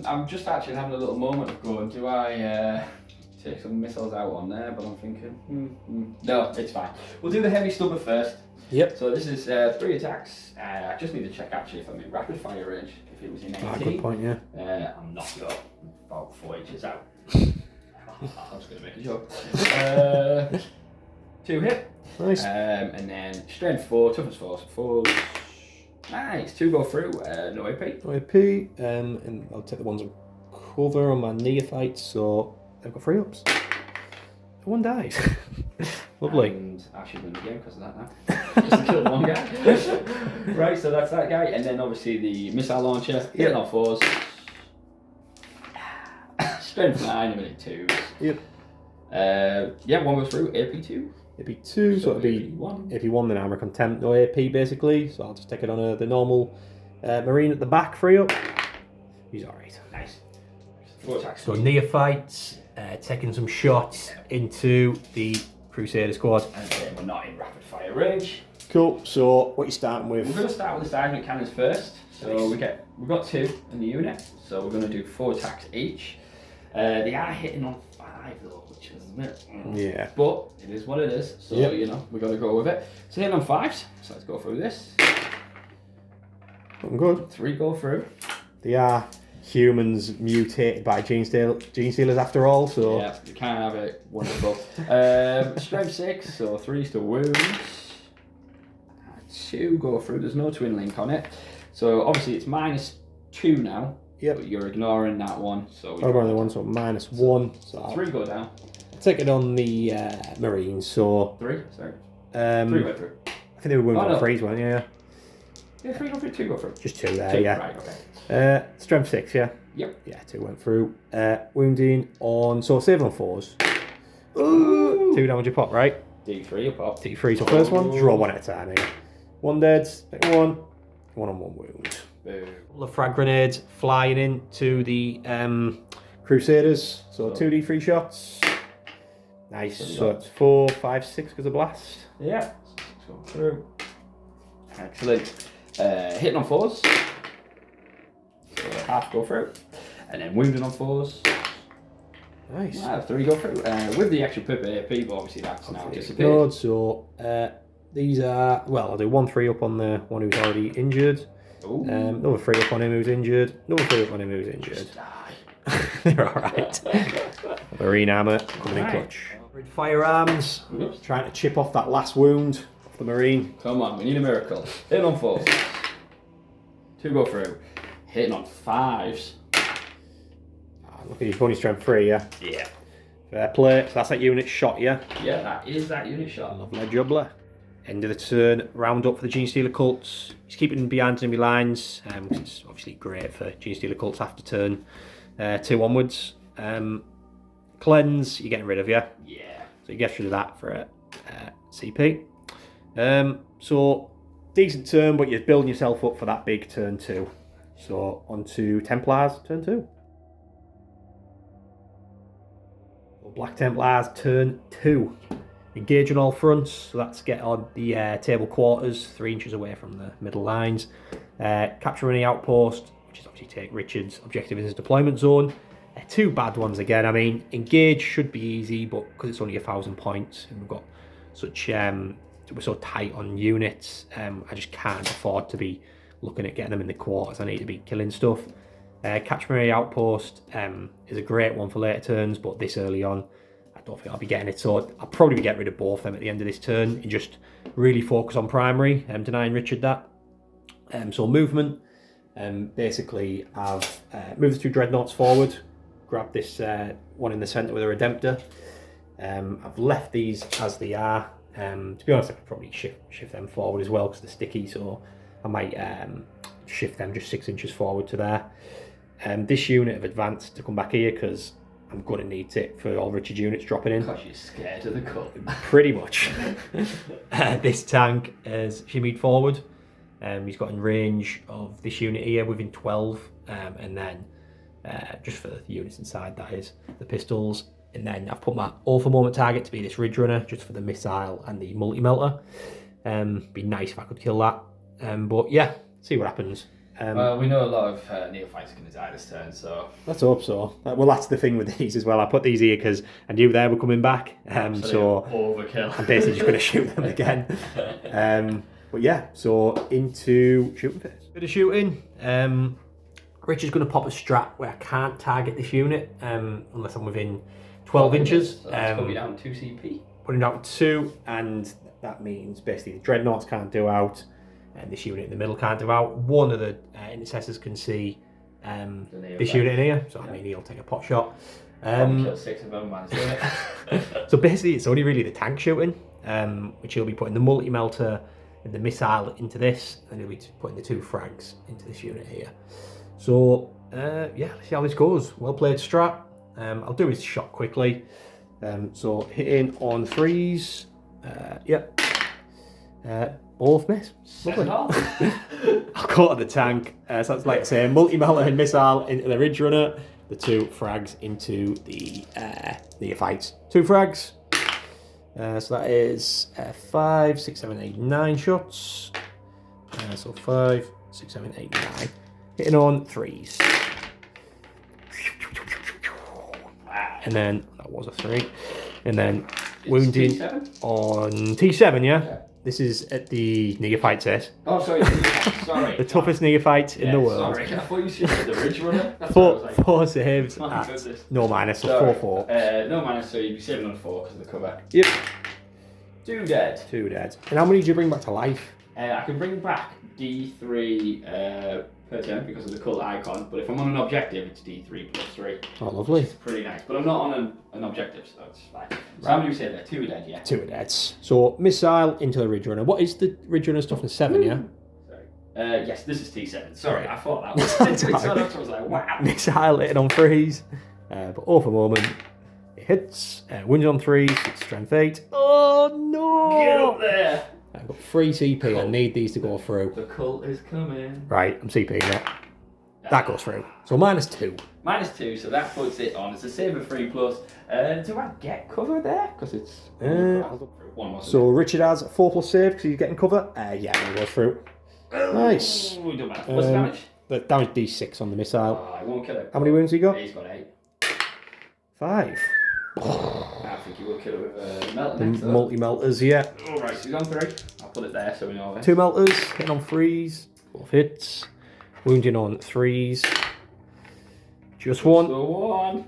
I'm just actually having a little moment of going, do I take some missiles out on there? But I'm thinking, no, it's fine. We'll do the heavy stubber first. Yep. So this is 3 attacks. I just need to check actually if I'm in rapid fire range. If it was in 18. Good point, yeah. I'm not sure. About 4 inches out. I was going to make a joke. 2 hit. Nice. And then strength 4, toughness 4, so 4. Nice, 2 go through, no AP. No AP, and I'll take the ones on cover on my neophytes, so I've got 3 ups. 1 dies. Lovely. And I should win the game because of that now. Just killed 1 guy. Right, so that's that guy, and then obviously the missile launcher, hitting on 4s. Strength 9, I'm in 2s. Yep. 1 goes through, AP 2. AP 2, so it'll be AP1, then armor contempt, no AP basically. So I'll just take it on the normal marine at the back, 3 up. He's alright. Nice. 4 attacks. So neophytes, taking some shots into the Crusader squad. And then we're not in rapid fire range. Cool. So what are you starting with? We're going to start with the stagnant cannons first. So we've got 2 in the unit. So we're going to do 4 attacks each. They are hitting on 5 though, which is a bit. Yeah. But it is what it is. So you know we got to go with it. So hitting on 5s. So let's go through this. Looking good. 3 go through. They are humans mutated by Genestealers after all, so yeah, you can't have it. Wonderful. Strength 6, so 3's to wounds. 2 go through. There's no twin link on it, so obviously it's -2 now. Yep. But you're ignoring that one, so I'm ignoring the one, so -1. So 3 go down. I'll take it on the Marines. So 3, sorry. 3 went through. I think they were wounded on 3s, weren't they? Yeah, 3 go through, 2 go through. Just 2 there, 2, yeah. Right, okay. Strength 6, yeah. Yep. Yeah, 2 went through. Wounding on, so saving on 4s. Ooh. 2 damage a pop, right? D3 a pop. D3, so first one, just roll 1 at a time here. 1 dead, second one, 1 on 1 wound. Boom. All the frag grenades flying into the Crusaders, so 2d3 shots. Nice, so it's 4, 5, 6 because of blast. Yeah. Go through. Excellent. Hitting on 4s. So half go through. And then wounding on 4s. Nice. 3 go through. With the extra pip AP, but obviously that's now disappeared. Good, so these are, well, I'll do 1 3 up on the one who's already injured. Another 3 up on him who's injured. Another 3 up on him who's injured. They're alright. Marine armour coming in clutch. Red firearms. Trying to chip off that last wound off the Marine. Come on, we need a miracle. Hitting on 4s. 2 go through. Hitting on 5s. Look at his bunny strength 3, yeah? Yeah. Fair play. So that's that unit shot, yeah? Yeah, that is that unit shot. Lovely jubbler. End of the turn, round up for the Genestealer cults. He's keeping behind enemy lines, which is obviously great for Genestealer cults after turn 2 onwards. Cleanse, you're getting rid of, yeah? Yeah. So you get rid of that for a CP. So, decent turn, but you're building yourself up for that big turn 2. So, on to Templars, turn 2. Black Templars, turn 2. Engage on all fronts, so that's get on the table quarters, 3 inches away from the middle lines. Capture any outpost, which is obviously take Richard's objective in his deployment zone. 2 bad ones again. I mean, engage should be easy, but because it's only 1,000 points and we've got such we're so tight on units, I just can't afford to be looking at getting them in the quarters. I need to be killing stuff. Capture any outpost is a great one for later turns, but this early on, I don't think I'll be getting it. So I'll probably get rid of both of them at the end of this turn and just really focus on primary, denying Richard that. So movement, basically I've moved the 2 dreadnoughts forward, grabbed this one in the centre with a Redemptor. I've left these as they are. To be honest, I could probably shift them forward as well because they're sticky, so I might shift them just 6 inches forward to there. This unit have advanced to come back here because I'm going to need it for all Richard's units dropping in. Because you're scared of the cut. Pretty much. This tank has shimmied forward. He's got in range of this unit here within 12. And then, just for the units inside, that is, the pistols. And then I've put my all-for moment target to be this Ridge Runner, just for the missile and the multi-melter. Be nice if I could kill that. But yeah, see what happens. Well, we know a lot of neophytes are going to die this turn, so... Let's hope so. Well, that's the thing with these as well. I put these here because I knew they were coming back. So overkill. I'm basically just going to shoot them again. But yeah, so into shooting phase. Bit of shooting. Richard's going to pop a strat where I can't target this unit unless I'm within 12 inches. So that's put me down 2 CP. Putting down 2, and that means basically the dreadnoughts can't do out. And this unit in the middle can't do out. One of the intercessors can see this unit in here, so I mean he'll take a pot shot. Kill 6 of them, man. So basically it's only really the tank shooting, which he'll be putting the multi-melter and the missile into this, and he'll be putting the 2 frags into this unit here. So yeah, let's see how this goes. Well played strat. I'll do his shot quickly. So hitting on 3s. Yep. Both miss. Lovely. I'll go to the tank. So that's like say multi-melter and missile into the Ridge Runner. The 2 frags into the neophytes. 2 frags. So that is 5, 6, 7, 8, 9 shots. So 5, 6, 7, 8, 9. Hitting on 3s. And then that was a 3. And then wounding T7? on T7, yeah? This is at the neophyte set. Oh, sorry. Sorry. The toughest neophyte in the world. Sorry, I thought you said the Ridge Runner. That's 4 saves My at goodness. no minus, so 4-4. No minus, so you'd be saving on 4 because of the cover. Yep. 2 dead. 2 dead. And how many do you bring back to life? I can bring back D3 per turn because of the cult icon, but if I'm on an objective, it's D3 plus 3. Oh, lovely. It's pretty nice, but I'm not on an objective, so it's fine. So how many do you say there? 2 dead, yeah? 2 deads. So missile into the Ridge Runner. What is the Ridge Runner's toughness? 7, yeah? Sorry. Yes, this is T7. Sorry, I thought that was so I was like, wow. Missile hitting on 3s. But all for a moment. It hits. Wounded on 3s. It's strength 8. Oh no! Get up there! I've got 3 CP. I need these to go through. The cult is coming. Right, I'm CPing it. That goes through. So -2. -2, so that puts it on. It's a save of 3 plus. Do I get cover there? Because it's one more. So Richard has a 4+ save because he's getting cover. Yeah, it goes through. Nice. What's the damage? The damage D6 on the missile. Oh, I won't kill it. How many wounds he got? He's got 8. 5. I think he will kill it with melter The next. multi-melters, yeah. Alright, so he's on 3. I'll put it there so we know it. 2 melters, hitting on 3s. Both hits. Wounding on 3s. Just one. So one.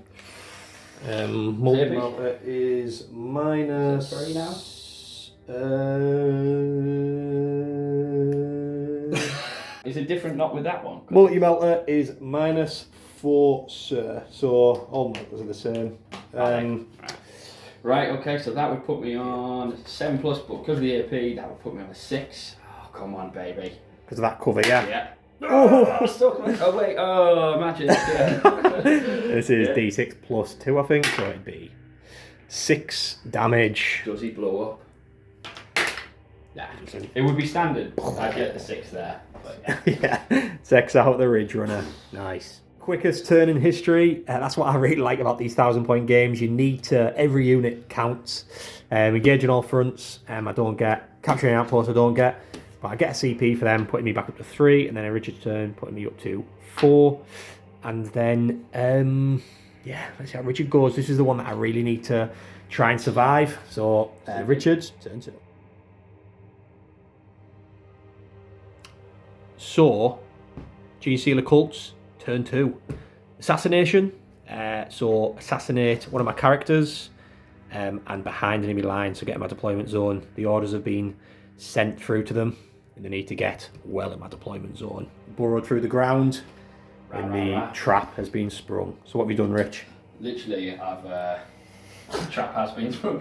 Molten Melter is minus... Is it 3 now? Is it different not with that one? Multi-melter is -4, sir. So all melters are the same. Right, okay, so that would put me on 7+, but because of the AP, that would put me on a 6. Oh, come on, baby. Because of that cover, yeah. Yeah. Oh, stuck me. Oh, wait. Oh, imagine. Yeah. This is D6 plus 2, I think, so it'd be 6 damage. Does he blow up? Nah. It would be standard. I'd get the 6 there. But Yeah, 6 out the Ridge Runner. Nice. Quickest turn in history. That's what I really like about these 1,000-point games. You need to, every unit counts. Engage on all fronts. I don't get. Capturing outposts I don't get. But I get a CP for them, putting me back up to 3. And then a Richard's turn, putting me up to 4. And then, yeah, let's see how Richard goes. This is the one that I really need to try and survive. So, Richard's turn 2. So, Genestealer cults, turn 2. Assassination. So, assassinate one of my characters and behind enemy line, so get in my deployment zone. The orders have been sent through to them, and they need to get well in my deployment zone. Burrowed through the ground, and the trap has been sprung. So, what have you done, Rich? literally, I've trap has been sprung.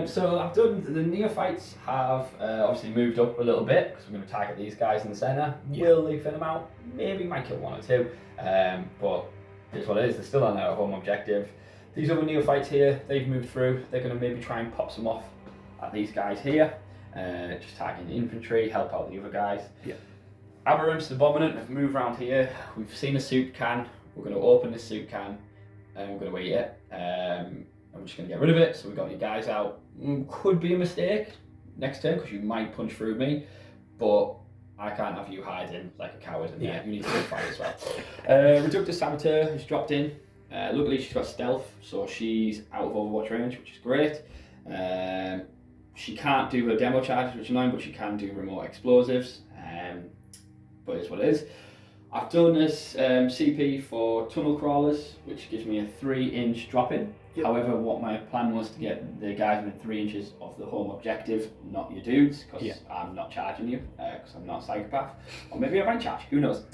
So I've done, the neophytes have obviously moved up a little bit because we're going to target these guys in the centre. Will they thin them out? Maybe might kill 1 or 2, but here's what it is, they're still on their home objective. These other neophytes here, they've moved through, they're going to maybe try and pop some off at these guys here, just targeting the infantry, help out the other guys. Aberrants, the Abominant, have moved around here. We've seen a soup can, we're going to open this soup can and we're going to eat it. I'm just going to get rid of it, so we've got your guys out. Could be a mistake next turn because you might punch through me, but I can't have you hiding like a coward in there. You need to go fight as well. Reductor Saboteur has dropped in. Luckily she's got stealth, so she's out of Overwatch range, which is great. She can't do her demo charges, which is annoying, but she can do remote explosives. But it's what it is. I've done this CP for tunnel crawlers, which gives me a 3-inch drop-in. However, what my plan was to get the guys within 3 inches of the home objective, not your dudes, because I'm not charging you, because I'm not a psychopath. Or maybe I might charge, who knows.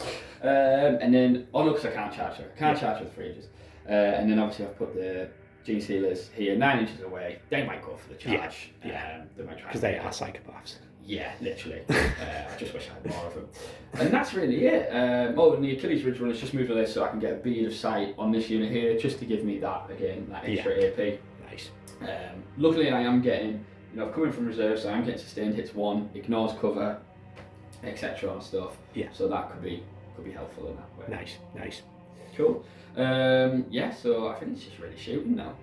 And then, oh no, because I can't charge her. I can't charge her with 3 inches. And then obviously I've put the Genestealers here 9 inches away. They might go for the charge. They might try because they are psychopaths. Yeah, literally. I just wish I had more of them. And that's really it. Oh, and the Achilles Ridge Runner's just moved to this so I can get a bead of sight on this unit here, just to give me that, again, that extra AP. Nice. Luckily I am getting, I've come in from reserve, so I'm getting sustained hits 1, ignores cover, etc. and stuff. So that could be helpful in that way. Nice. Cool. So I think it's just really shooting now.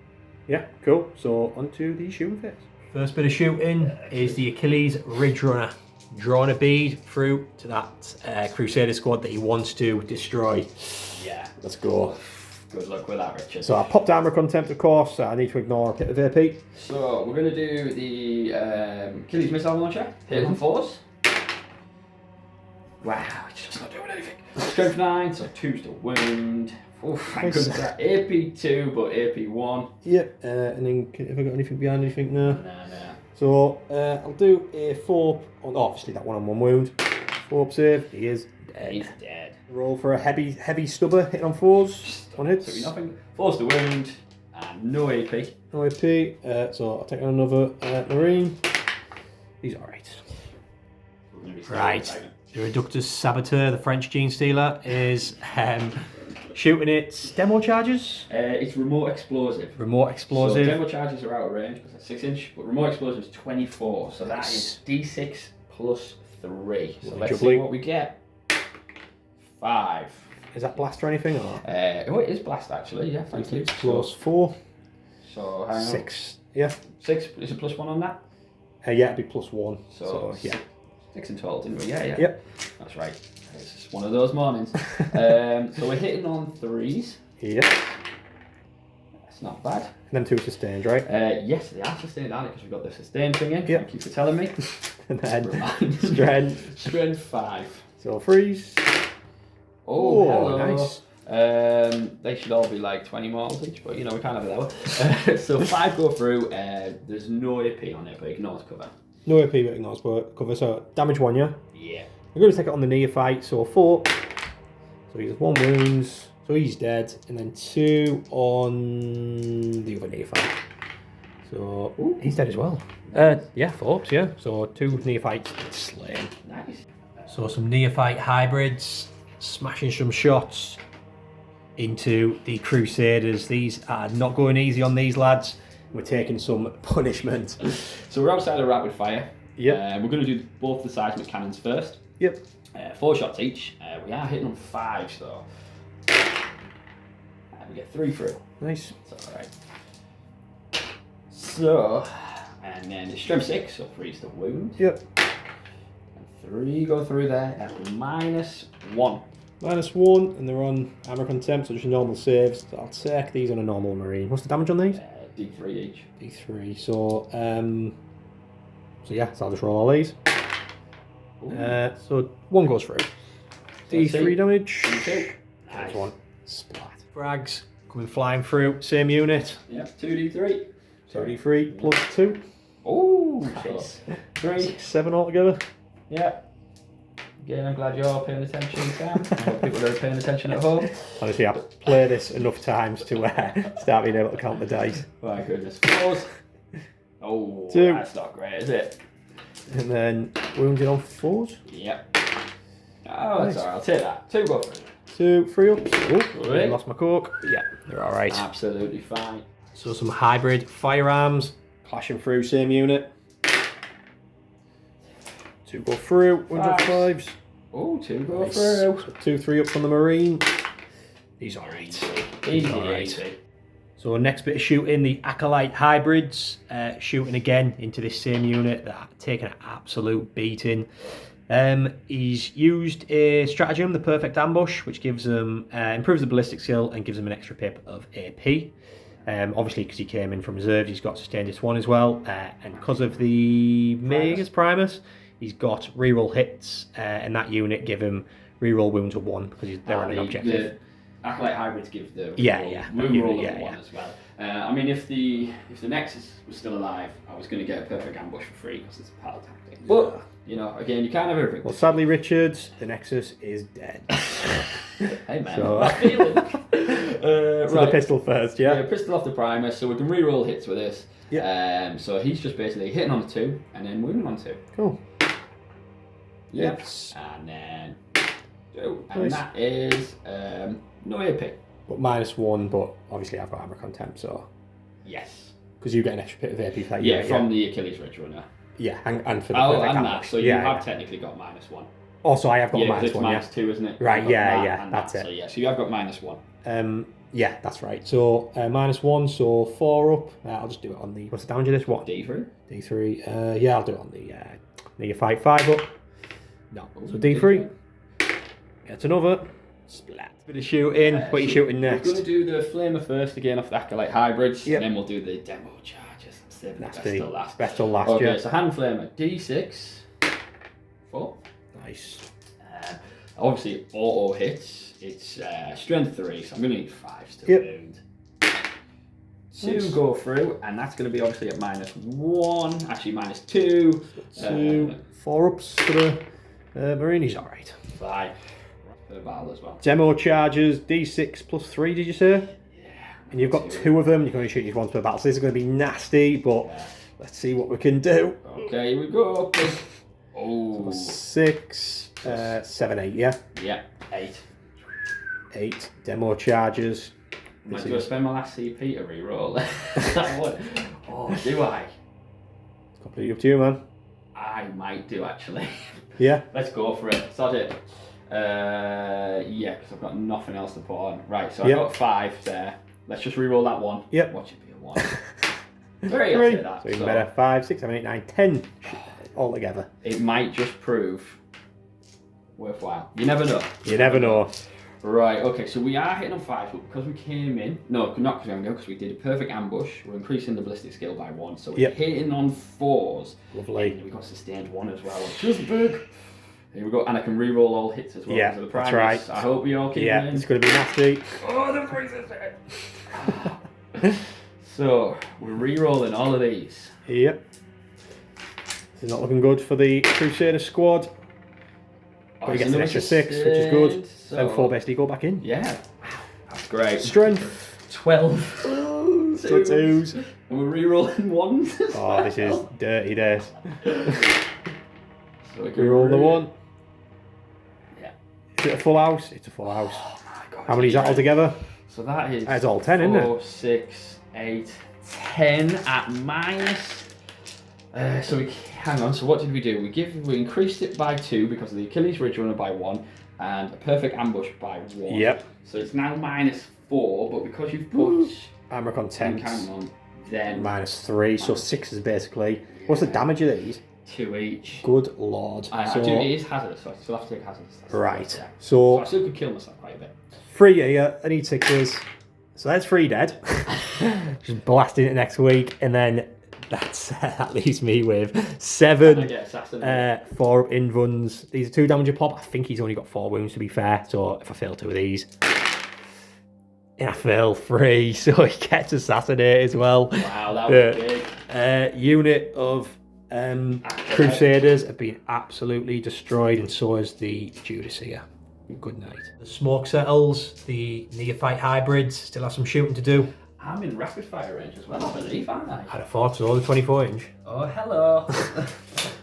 Yeah, cool. So on to the shooting phase. First bit of shooting is the Achilles Ridge Runner. Drawing a bead through to that Crusader squad that he wants to destroy. Yeah. Let's go. Good luck with that, Richard. So I popped armor contempt, of course. So I need to ignore a bit of AP. So we're going to do the Achilles missile launcher. Hit on 4s. Wow, it's just not doing anything. Strength 9, so 2's the wound. Oh, thank goodness. AP 2, but AP 1. Yep. And then have I got anything behind anything now? Nah. So I'll do a 4. Obviously that 1-on-1 wound. 4 save. He is dead. He's dead. Roll for a heavy stubber hitting on 4s. 1 hit. So nothing. 4's the wound and no AP. No AP. So I'll take on another Marine. He's alright. Right. The Reductor Saboteur, the French Genestealer, is shooting its demo charges. It's remote explosive. Remote explosive. So demo charges are out of range because that's 6 inch, but remote explosive is 24. So that is D6 plus 3. So let's see what we get. 5. Is that blast or anything? Or? Oh, it is blast actually. Yeah, thank you. Plus 4. So hang on. 6. Yeah. 6 is a plus 1 on that. Yeah, it'd be plus 1. So yeah. 6 in total, didn't we? Yeah. Yep. That's right. It's just one of those mornings. So we're hitting on 3s. Yep. That's not bad. And then 2 sustained, right? Yes, they are sustained, aren't they? Because we've got the sustained thing in. Thank you for telling me. And then strength. Strength 5. So 3s. Oh, hello. Nice. They should all be like 20 mortals each, but you know, we can't have it that way. So 5 go through, there's no AP on it, but ignores cover. No AP, but ignores cover, so damage 1, yeah? Yeah. I'm going to take it on the neophyte, so 4. So he has 1 wounds, so he's dead, and then 2 on the other neophyte. So, ooh, he's dead as well. Yeah, 4 ups, yeah. So 2 neophytes slain. Nice. So some neophyte hybrids, smashing some shots into the Crusaders. These are not going easy on these lads. We're taking some punishment. So we're outside of rapid fire. Yep. We're going to do both the seismic cannons first. Yep. 4 shots each. We are hitting on 5 though. We get 3 through. Nice. That's alright. So, and then it's strength 6, so 3 is the wound. Yep. And 3 go through there at -1. -1, and they're on armor contempt, so just normal saves. So I'll take these on a normal marine. What's the damage on these? D3 each. D3. So, yeah, so I'll just roll all these. So 1 goes through. D3 damage. D2. Nice. 1. Splat. Frags coming flying through. Same unit. Yep, 2D3. So D3 plus 2. Oh, Nice. 3. 7 altogether. Yep. Again, I'm glad you're paying attention, Sam. I hope people are paying attention at home. Honestly, I've played this enough times to start being able to count the dice. My goodness. 4s. Oh, 2. that's not great, is it? And then wounded on 4s. Yep. Oh, that's Nice. alright. I'll take that. 2 go through. 2, 3 ups. Oh, Right. lost my cork. Yeah, they're alright. Absolutely fine. So some hybrid firearms clashing through, same unit. 2 go through, 105s. Oh, 2 go Nice. through. So 2, 3 up from the marine. He's alright. Easy, Alright. easy. So next bit of shooting, the Acolyte hybrids, shooting again into this same unit that are taking an absolute beating. He's used a stratagem, the perfect ambush, which gives them improves the ballistic skill and gives them an extra pip of AP. Obviously, because he came in from reserve, he's got sustained this 1 as well, and because of the Magus Primus, he's got reroll hits, and that unit give him reroll wounds of 1 because they're on an objective. The Acolyte hybrids give the unit, roll yeah, of 1 yeah. as well. I mean, if the Nexus was still alive, I was going to get a perfect ambush for free because it's a pal tactic. But you know, again, you can't have everything. Well, sadly, Richards, the Nexus is dead. Hey man, So- that feeling. So the pistol first, yeah? Yeah, pistol off the primer, so we can re-roll hits with this. Yeah. So he's just basically hitting on a 2 and then wounding on 2. Cool. Yep. Yes. And then 2. And Nice. that is no AP. But -1, but obviously I've got armor contempt, so Yes. because you get an extra bit of AP for that. Yeah, from the Achilles Ridge runner. Yeah, and for the Oh, perfect and ambush. that. So you yeah, have yeah. technically got -1. Also, I have got Yeah, a 'cause it's -1, yeah. -2, isn't it? Right, You've got yeah, that yeah, and that's that. it. So yeah, so you have got -1. Yeah, that's right. So -1, so 4 up. I'll just do it on the. What's the damage of this? What? D3. D3. Yeah, I'll do it on the neophyte 5 up. No. So D3. Gets another. Splat. Bit of shooting. What are you shooting next? We're going to do the Flamer first again off the Acolyte hybrids, Yep. and then we'll do the demo charges. I'm saving the best Nasty. till last. Best till last, Okay, yeah. so hand Flamer D6. 4. Nice. Obviously, auto hits. It's strength 3, so I'm going to need 5s to Yep. wound. 2 Nice. go through, and that's going to be obviously at -1, actually -2. 2, 4 ups for the marine. He's alright. 5. For the battle as well. Demo charges, D6 plus 3, did you say? Yeah. And you've got 2 of them. You can only shoot these once per battle. So this is going to be nasty, but let's see what we can do. Okay, here we go. Oh. 6, 7, 8, yeah? Yeah, 8. 8 demo charges. Do I spend my last CP to reroll? That one? Oh, do I? It's completely up to you, man. I might do actually. Yeah? Let's go for it. Sod it. Yeah, because I've got nothing else to put on. Right, so Yep. I've got 5 there. Let's just reroll that 1. Yep. Watch it be a 1. 3, I'll 3. say that. So even better. 5, 6, 7, 8, 9, 10 all together. It might just prove worthwhile. You never know. You never know. Right, okay, so we are hitting on 5, but because we came in, no, not because we haven't go, because we did a perfect ambush, we're increasing the ballistic skill by 1, so we're Yep. hitting on 4s. Lovely. And we got sustained 1 as well, which is big. Here we go, and I can re-roll all hits as well. Yeah, So the that's prize. right. I hope you're keeping Yeah, in. it's going to be nasty. Oh, the prize is So we're re-rolling all of these. Yep. This is not looking good for the Crusader squad. But he gets an extra 6, which is good. So 4 best go back in. Yeah, that's great. Strength. 12. So 2s. And we're re-rolling 1s. Oh, this is dirty days. So we Reroll the 1. Yeah. Is it a full house? It's a full house. Oh my god. How many is that altogether? So that is. That's all 10, isn't it? 4, 6, 8, 10 at minus. So we hang on. So what did we do? We increased it by 2 because of the Achilles ridge runner by 1, and a perfect ambush by 1. Yep. So it's now minus 4, but because you've put Armor content. on, then minus 3, so 6 is basically. What's the damage of these? 2 each. Good lord. I do, it is hazardous, so I still have to take hazardous. Right. Yeah. So I still could kill myself quite a bit. 3 here. I need 6s. So that's 3 dead. Just blasting it next week, and then that leaves me with 7. I get assassin. 4 invuns. These are 2 damage a pop. I think he's only got 4 wounds to be fair. So if I fail 2 of these, and I fail 3, so he gets assassinate as well. Wow, that was big. Unit of Crusaders have been absolutely destroyed, and so is the Genestealer. Good night. The smoke settles. The neophyte hybrids still have some shooting to do. I'm in rapid fire range as well, I believe, aren't I? I'd have thought so. The 24-inch. Oh, hello.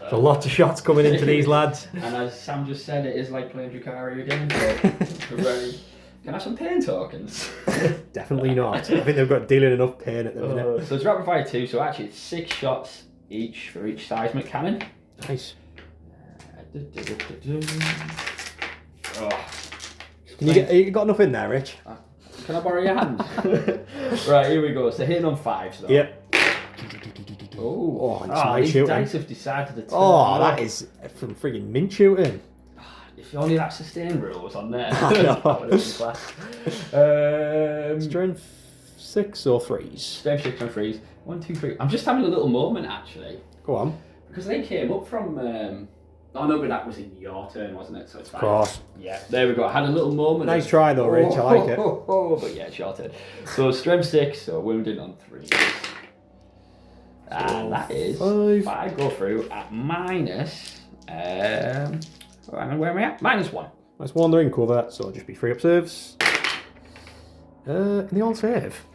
So lots of shots coming into these lads. And as Sam just said, it is like playing Ricardo again. So we're very... Can I have some pain tokens? Definitely not. I think they've got dealing enough pain at the minute. So it's rapid fire 2, so actually it's 6 shots each for each seismic cannon. Nice. Oh. You got enough in there, Rich? Can I borrow your hand? Right, here we go. So hitting on 5s though. Yep. Oh, it's nice these shooting. dice have decided to turn. Oh, that is from friggin' mint shooting. If only that sustain rule was on there. I know. That would have been class. Strength 6 or 3s? Strength 6 on 3s. 1, 2, 3. I'm just having a little moment actually. Go on. Because they came up from. Oh no, but that was in your turn, wasn't it? So it's fine. Of course. Yeah, there we go. I had a little moment. Nice try though, Rich. I like it. But yeah, it's your turn. So strength 6, so wounded on 3. And that is 5 go through at minus. Where am I at? -1. Nice wandering cover, so just be 3 observes. And they all save.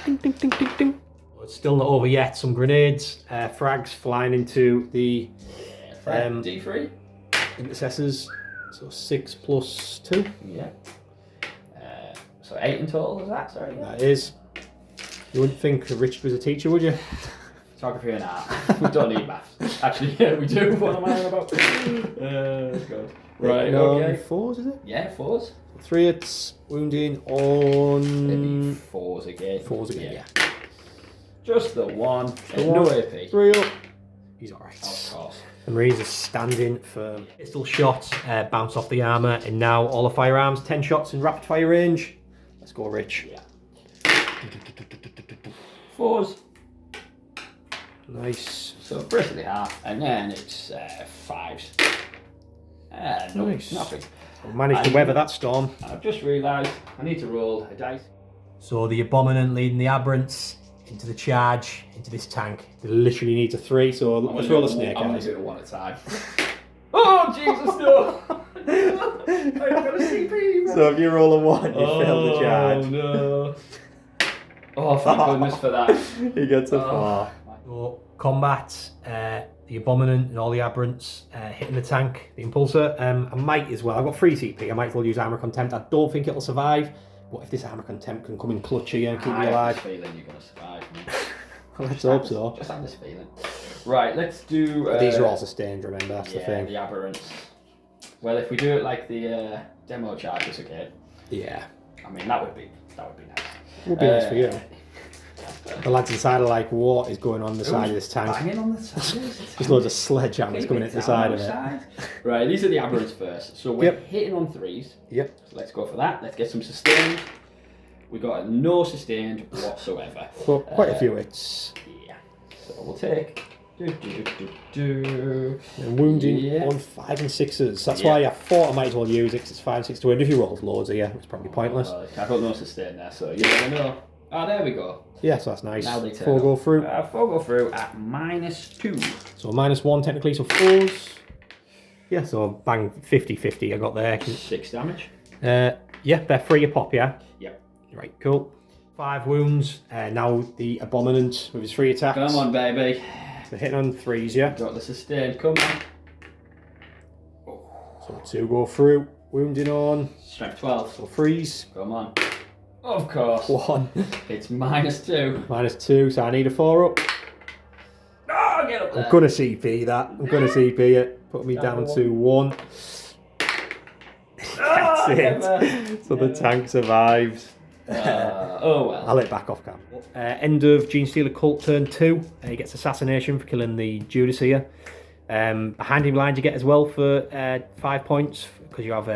Ding, ding, ding, ding, ding. It's still not over yet. Some grenades, frags flying into the D3. intercessors. So 6 plus 2. Yeah. So 8 in total, is that? Sorry. That is. You wouldn't think Richard was a teacher, would you? Photography and art. We don't need maths. Actually, yeah, we do. What am I on about? God. Right, okay. 4s, is it? Yeah, 4s. 3 hits, wounding on... Maybe 4s again. 4s again, yeah. Just the one. The No one. AP. 3 up. He's alright. Of course. And Marines are standing firm. Pistol shots bounce off the armour, and now all the firearms, 10 shots in rapid fire range. Let's go, Rich. Yeah. 4s. Nice. So basically half, and then it's 5s. No, Nice. nothing. I've managed to weather that storm. I've just realised I need to roll a dice. So the Abominant leading the Aberrants into the charge, into this tank. They literally need a 3, so let's roll a snake I'm going eyes. to do it one at a time. Oh, Jesus, no! I've got a CP, man. So if you roll a 1, you fail the charge. Oh, no. Oh, thank goodness for that. He gets a 4. So combat, the Abominant and all the Aberrants hitting the tank, the Impulsor. I might as well, I've got 3 CP, I might as well use Armour Contempt. I don't think it'll survive, but if this Armour Contempt can come in clutch here and keep me I alive. have this feeling you're going to survive, man. Let's hope so. Just have this feeling. Right, let's do... These are all sustained, remember, that's the thing. the Aberrants. Well, if we do it like the demo charges again, Yeah. I mean, that would be nice. Would be nice for you. The lads inside are like, what is going on the side of this tank? Banging on the side. There's loads of sledgehammers coming into the side of it. Right, these are the Aberrants first. So we're hitting on 3s. Yep. So let's go for that. Let's get some sustained. We got no sustained whatsoever. But quite a few hits. Yeah. So we'll take And wounding on 5 and 6s. That's why I thought I might as well use it, because it's 5 and 6 to wound. If he rolls loads here, it's probably pointless. I've got no sustain there, so you never know. Oh, there we go. Yeah, so that's nice. Now they turn 4 go through. 4 go through at -2. So -1 technically, so 4s. Yeah, so bang, 50-50 I got there. 6 damage. Yeah, they're 3 a pop, yeah? Yep. Right, cool. 5 wounds. Now the Abominant with his 3 attacks. Come on, baby. So hitting on 3s, yeah? Got the sustain, come on. So 2 go through. Wounding on. Strength 12. So 3s. Come on. Of course. 1. It's -2. -2, so I need a 4 up. Oh, get up there. I'm gonna CP that. I'm gonna CP it. Put me down to 1. That's it. So the tank survives. Oh well. I'll let it back off cam. End of Genestealer Cult turn 2. He gets assassination for killing the Genestealer. Behind him lines you get as well for 5 points because you have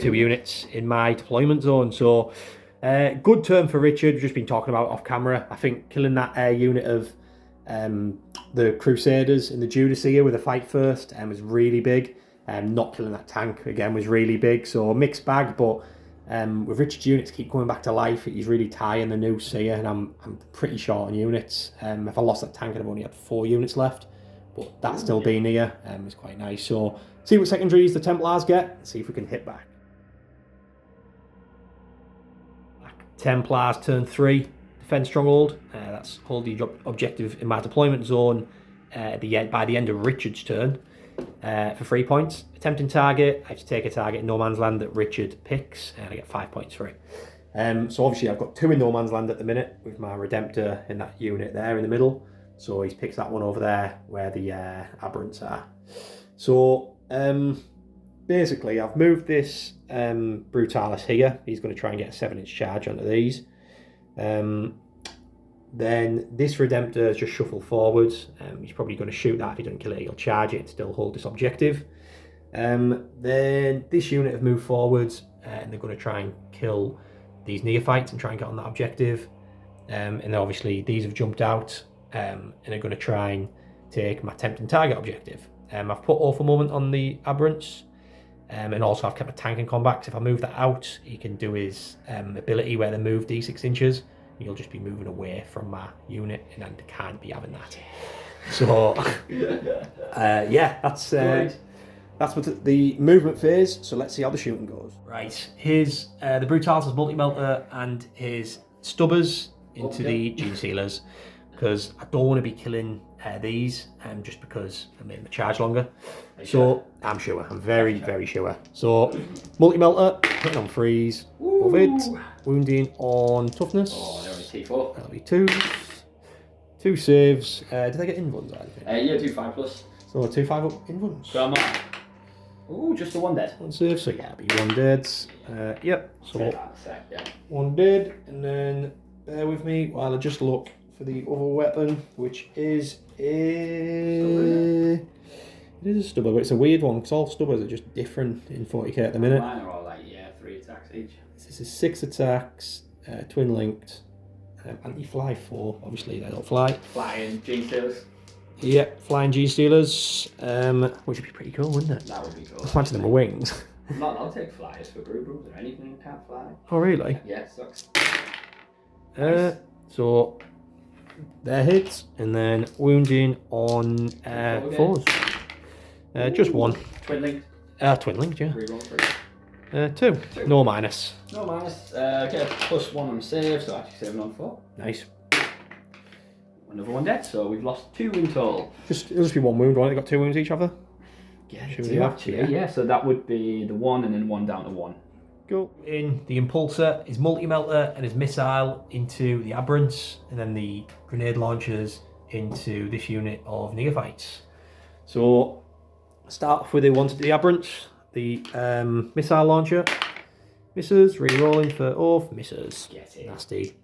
2 units in my deployment zone. So good turn for Richard. We've just been talking about off camera. I think killing that unit of the Crusaders in the Genestealer with a fight first was really big. Not killing that tank again was really big. So a mixed bag, but with Richard's units keep coming back to life, he's really tying the noose here, and I'm pretty short on units. If I lost that tank, I'd have only had 4 units left, but that still being here is quite nice. So see what secondaries the Templars get, and see if we can hit back. Templars turn 3, defend stronghold. That's hold the objective in my deployment zone by the end of Richard's turn. For 3 points. Attempting target, I have to take a target in no man's land that Richard picks, and I get 5 points for it. So obviously I've got 2 in no man's land at the minute with my Redemptor in that unit there in the middle. So he picks that one over there where the aberrants are. So basically I've moved this Brutalis here. He's going to try and get a 7-inch charge onto these. Then this Redemptor is just shuffle forwards. He's probably going to shoot that. If he doesn't kill it, he'll charge it and still hold this objective. Then this unit have moved forwards and they're going to try and kill these neophytes and try and get on that objective. And then obviously these have jumped out and they're going to try and take my tempting target objective. I've put Awful Moment on the aberrants. And also I've kept a tank in combat, because if I move that out, he can do his ability where they move d6 inches. You'll just be moving away from my unit, and I can't be having that. So, yeah, that's what the movement phase. So let's see how the shooting goes. Right, here's the Brutalis' multi-melter and his stubbers into the Genestealers, because I don't want to be killing these, just because I made the charge longer. So I'm sure, I'm very, very sure. So multi-melter, hitting on 3s, of it, wounding on toughness. Oh, there was T4. That'll be 2s, 2 saves. Did I get invuns or anything? Yeah, 2 5+. So 2 5 up invuns. Come on. Ooh, just the 1 dead. 1 save, so yeah, it'll be 1 dead. Yep, so yeah. 1 dead, and then bear with me while I just look for the other weapon, which is a... It is a stubber, but it's a weird one, because all stubbers are just different in 40k at the minute. Mine are all like, 3 attacks each. This is 6 attacks, twin linked, anti-fly 4, obviously they don't fly. Flying Genestealers. Yep, flying Genestealers, which would be pretty cool, wouldn't it? That would be cool. Imagine them with wings. I'll take flyers for Brubros or anything that can't fly. Oh, really? Yeah, sucks. Nice. So, they're hits, and then wounding on 4s. Just 1. Twin linked. Twin linked, yeah. Reroll 2. No minus. No minus. Get a +1 on save, so actually 7 on 4. Nice. Another 1 dead, so we've lost 2 in total. It'll just be 1 wound, right? They got 2 wounds each other? Yeah, Should 2 we have? actually. Yeah, so that would be the 1 and then 1 down to 1. Go in the Impulsor, his multi-melter and his missile into the aberrants, and then the grenade launchers into this unit of neophytes. So start off with the aberrants, the missile launcher, misses, re-rolling for oath, misses, Get it. nasty.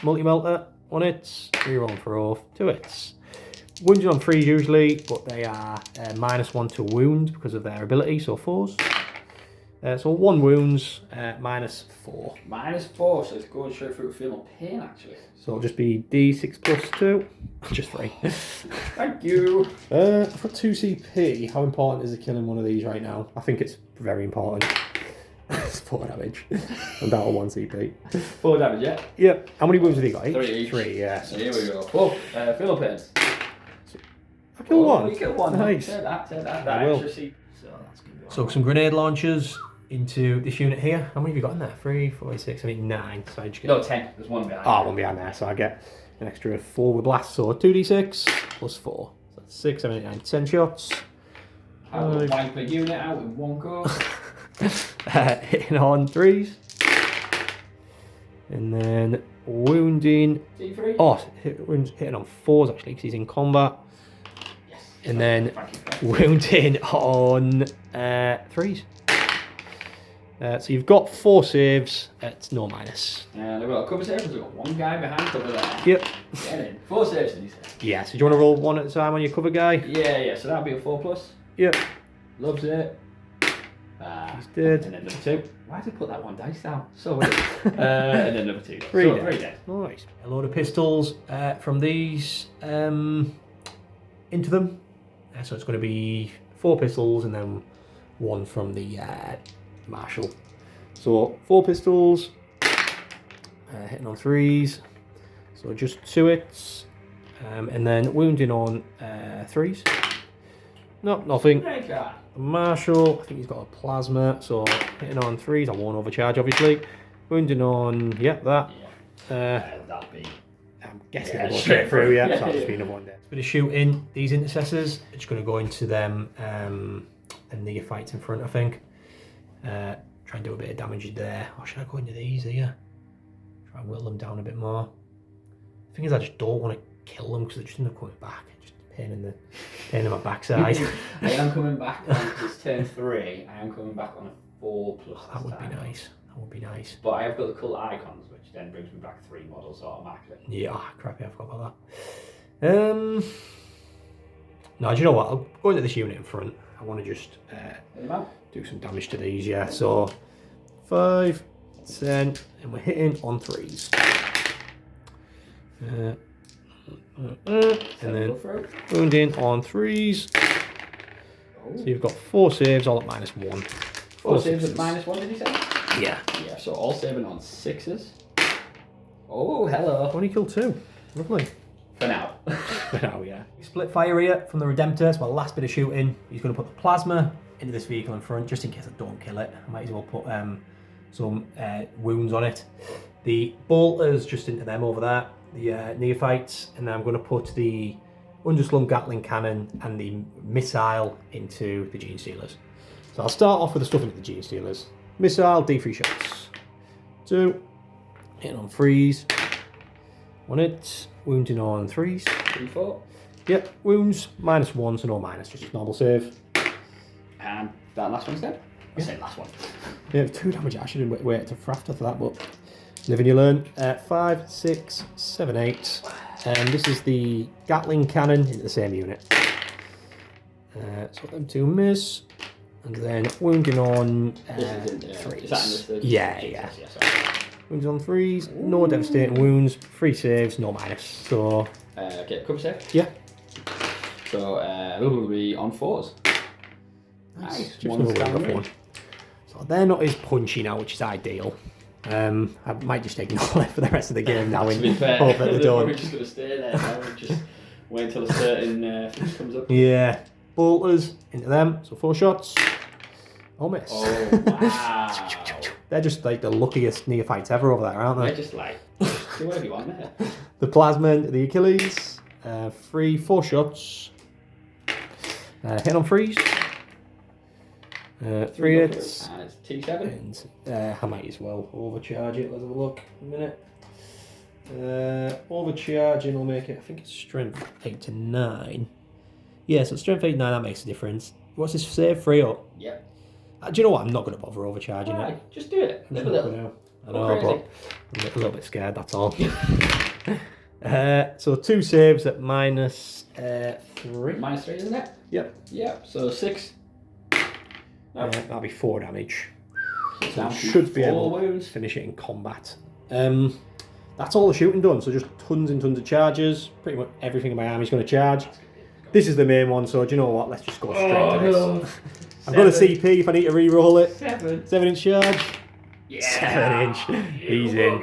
Multi-melter, 1 hit, re-rolling for oath, 2 hits. Wounded on 3 usually, but they are -1 to wound because of their ability, so 4s. So 1 wounds, -4. -4, so it's going straight through feeling pain actually. So it'll just be D6 + 2. Just 3. Thank you. I've got 2 CP. How important is it killing one of these right now? I think it's very important. It's 4 damage. I'm down to 1 CP. 4 damage, yeah? Yep. How many wounds have you got? 3 each. 3, yeah. So here we go. Oh, feeling pains. I killed 1. You killed 1. Nice. Take that. I will. Extra CP. So that's going to be So some grenade launchers into this unit here. How many have you got in there? 3, 4, 6, 7, 9. So I just get... No, 10. There's 1 behind. Ah, 1 behind there. So I get an extra 4 with blast. So 2d6 + 4. So that's 6, 7, 8, 9, 10 shots. I will wipe a unit out in 1 go. Hitting on 3s. And then wounding... D3. Oh, hitting on 4s actually because he's in combat. Yes. And then wounding on 3s. So you've got 4 saves at no minus. And I've got a cover save because I've got 1 guy behind cover there. Yep. Get in. 4 saves, did you say? Yeah, so do you want to roll 1 at a time on your cover guy? Yeah, so that'll be a 4+. Yep. Loves it. He's dead. And then number 2. Why did I put that 1 dice down? So weird. And then number 2. 3 so dead. 3 dead. Nice. A load of pistols from these into them. So it's going to be 4 pistols and then 1 from the Marshal. So 4 pistols, hitting on 3s. So just 2 hits, and then wounding on 3s. No, nothing. Marshal, I think he's got a plasma, so hitting on 3s. I won't overcharge, obviously. Wounding on, that. That'll be. I'm guessing it'll go straight through, so I'll just be another 1 there. Bit of shooting. These intercessors are just going to go into them and neophytes in front, I think. Try and do a bit of damage there. Or should I go into these here? Try and whittle them down a bit more. The thing is, I just don't want to kill them because they just end up coming back. Just pain in my backside. I am coming back on this turn 3. I am coming back on a 4+. That would be nice. That would be nice. But I have got the colour icons, which then brings me back 3 models automatically. Yeah, crappy, I forgot about that. No, do you know what? I'll go into this unit in front. I want to just do some damage to these, So 5, 10, and we're hitting on 3s. And then wounding on 3s. So you've got 4 saves, all at -1. 4 saves at -1, did you say? Yeah. Yeah, so all saving on 6s. Oh, hello. Only killed 2. Lovely. For now. For now, yeah. Split fire here from the Redemptor. So my last bit of shooting. He's going to put the plasma into this vehicle in front, just in case I don't kill it. I might as well put some wounds on it. The bolters just into them over there. The neophytes. And then I'm going to put the underslung Gatling cannon and the missile into the Genestealers. So I'll start off with the stuff into the Genestealers. Missile, D3 shots. 2. Hitting on 3s. 1 hit. Wounding on 3s. 3, 4. Yep, wounds, -1, so no minus, just normal save. And that last one's dead? I say last one. Yeah, 2 damage. I should have waited for after that, but live and you learn. 5, 6, 7, 8. And this is the Gatling cannon into the same unit. So them 2 miss. And then wounding on 3s. Is that in the Yeah. Wounds on 3s, no devastating wounds, 3 saves, no minus. So okay, cover save. Yeah. So we'll be on 4s. Nice. One one. So they're not as punchy now, which is ideal. I might just ignore it for the rest of the game now. To be fair, hope that they're done. We're just going to stay there now and just wait until a certain finish comes up. Yeah. Bolters into them, so 4 shots. Oh, miss. Oh, wow. They're just like the luckiest neophytes ever over there, aren't they? They're just like, do whatever you want, mate. The plasma into the Achilles. 4 shots. Hit on 3s. 3 hits. And it's T7. And I might as well overcharge it. Let's have a look. A minute. Overcharging will make it, I think it's strength 8 to 9. Yeah, so strength 8 to 9, that makes a difference. What's this save? 3 up? Yep. Do you know what? I'm not going to bother overcharging it. Just do it. Live a little. I know, but I'm a little bit scared, that's all. So 2 saves at -3. -3, isn't it? Yep. Yep. So 6. No. That'll be 4 damage. So should be able to finish it in combat. That's all the shooting done. So just tons and tons of charges. Pretty much everything in my army's going to charge. This is the main one. So do you know what? Let's just go straight to this. No. I've got a CP if I need to re-roll it. 7-inch charge. Yeah. 7-inch. He's in.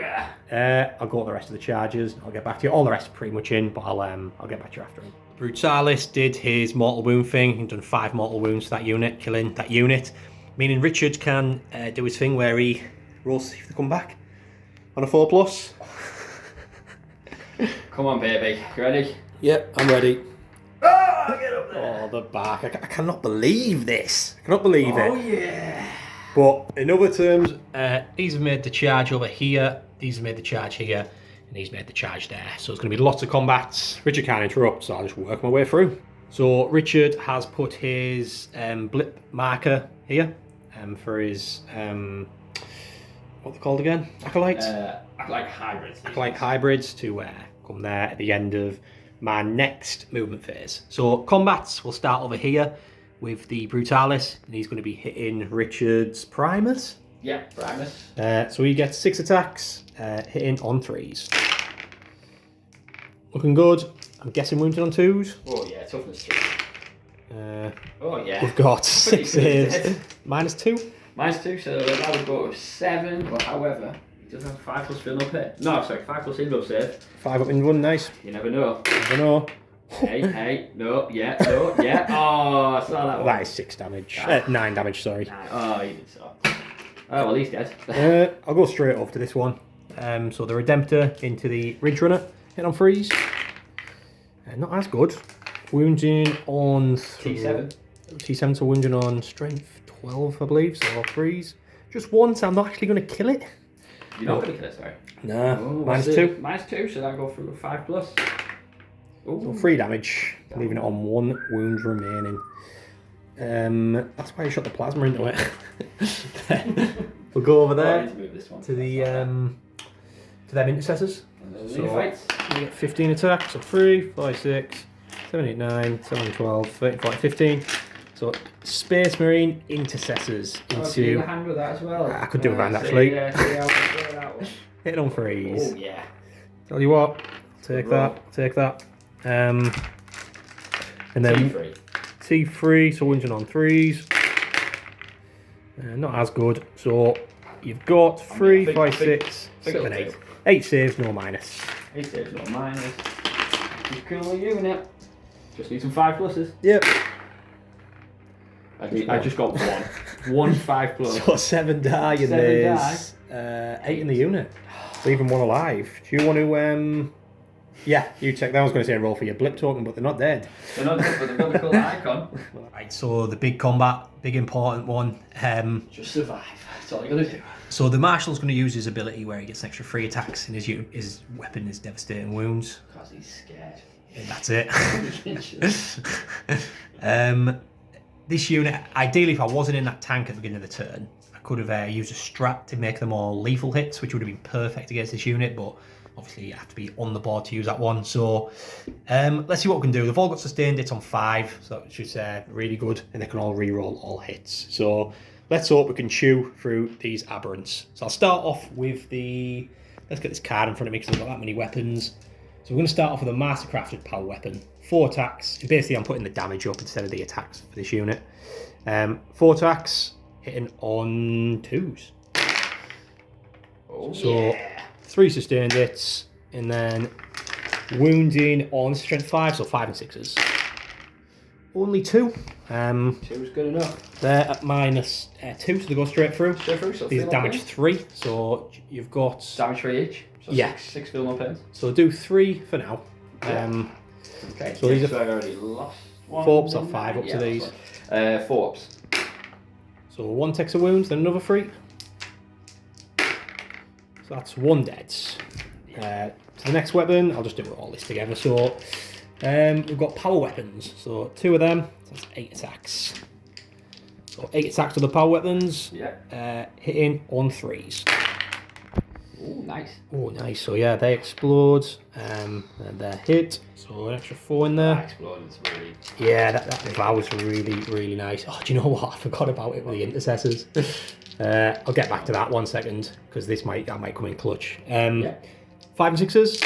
I'll go to the rest of the charges. I'll get back to you. All the rest are pretty much in, but I'll get back to you after him. Brutalis did his mortal wound thing. He's done 5 mortal wounds to that unit, killing that unit. Meaning Richard can do his thing where he rolls to see if they come back on a 4+. Come on, baby. You ready? Yep, I'm ready. Oh, get up there. Oh, the back. I cannot believe this. I cannot believe it. Oh, yeah. But in other terms, these have made the charge over here, these have made the charge here, and these made the charge there. So it's going to be lots of combats. Richard can't interrupt, so I'll just work my way through. So Richard has put his blip marker here for his, what are they called again? Acolytes? Acolyte hybrids. Acolyte hybrids to come there at the end of my next movement phase. So combats will start over here with the Brutalis, and he's going to be hitting Richard's Primus. Yeah, Primus. So he gets 6 attacks, hitting on 3s. Looking good. I'm guessing wounded on 2s. Oh yeah, toughness 3. Oh yeah. We've got 6 saves. -2. -2, so that would go to 7, but however, he does have 5+ fill up hit. No, sorry, 5+ inbuild save. 5 up in 1, nice. You never know. Never know. Hey, no, yeah. Oh, I saw that one. That is 6 damage. 9 damage, sorry. Oh, you did so. Oh, well, he's dead. I'll go straight off to this one. So the Redemptor into the Ridge Runner, hit on 3s. Not as good. Wounding on T7. T7, so wounding on strength 12, I believe, so 3s. Just once, I'm not actually going to kill it. You're not going to kill it, sorry? Nah, -2. -2, so that'll go through 5+. So 3 damage, leaving it on 1 wound remaining. That's why I shot the plasma into it. We'll go over there to the to them intercessors. So we get 15 attacks, so 3, 5, 6, 7, 8, 9, 7, 12, 13, 14, 15. So Space Marine intercessors into. A hand with that as well. I could do a hand actually. Yeah, Hit on 3s. Oh yeah. Tell you what, take that. And then T3, so wounding on 3s. Not as good. So you've got 3, 5, 6, 7, 8. 8 saves, no minus. 8 saves, no minus. Just cool the unit. Just need some 5+. Yep. I just got 1. 1 5+. So 7 die and there's 8 in the unit. So even 1 alive. Do you want to... Yeah, you check that. I was going to say roll for your blip token, but they're not dead. They're not dead, but they've got the cool icon. Right, so the big combat, big important one. Just survive. That's all you got to do. So the Marshal's going to use his ability where he gets an extra 3 attacks, and his weapon is devastating wounds. Because he's scared. And that's it. This unit, ideally, if I wasn't in that tank at the beginning of the turn, I could have used a strat to make them all lethal hits, which would have been perfect against this unit, but obviously you have to be on the board to use that one. So let's see what we can do. They've all got sustained hits on 5, so which is really good, and they can all re-roll all hits. So let's hope we can chew through these aberrants. So I'll start off with the... Let's get this card in front of me because I've got that many weapons. So we're going to start off with a mastercrafted power weapon. 4 attacks. And basically I'm putting the damage up instead of the attacks for this unit. 4 attacks, hitting on 2s. Oh, so yeah. 3 sustained hits, and then wounding on strength 5, so 5 and 6s. Only 2. 2 is good enough. They're at -2, so they go straight through. So these are damage 3, so you've got... Damage 3 each. So yeah. 6 fill no pins. So do 3 for now. Okay, so these I are already lost 1. 4 ups or 5 up to these. 4 ups. So 1 takes a wound, then another 3. So that's 1 dead. To the next weapon, I'll just do all this together. So we've got power weapons. So 2 of them, so that's 8 attacks. So 8 attacks with the power weapons, Yeah. hitting on 3s. Oh, nice. Oh, nice. So yeah, they explode, and they're hit. So an extra 4 in there. That explodes really. Yeah, that vow's really, really nice. Oh, do you know what? I forgot about it with the intercessors. I'll get back to that 1 second, because that might come in clutch. 5 and 6s.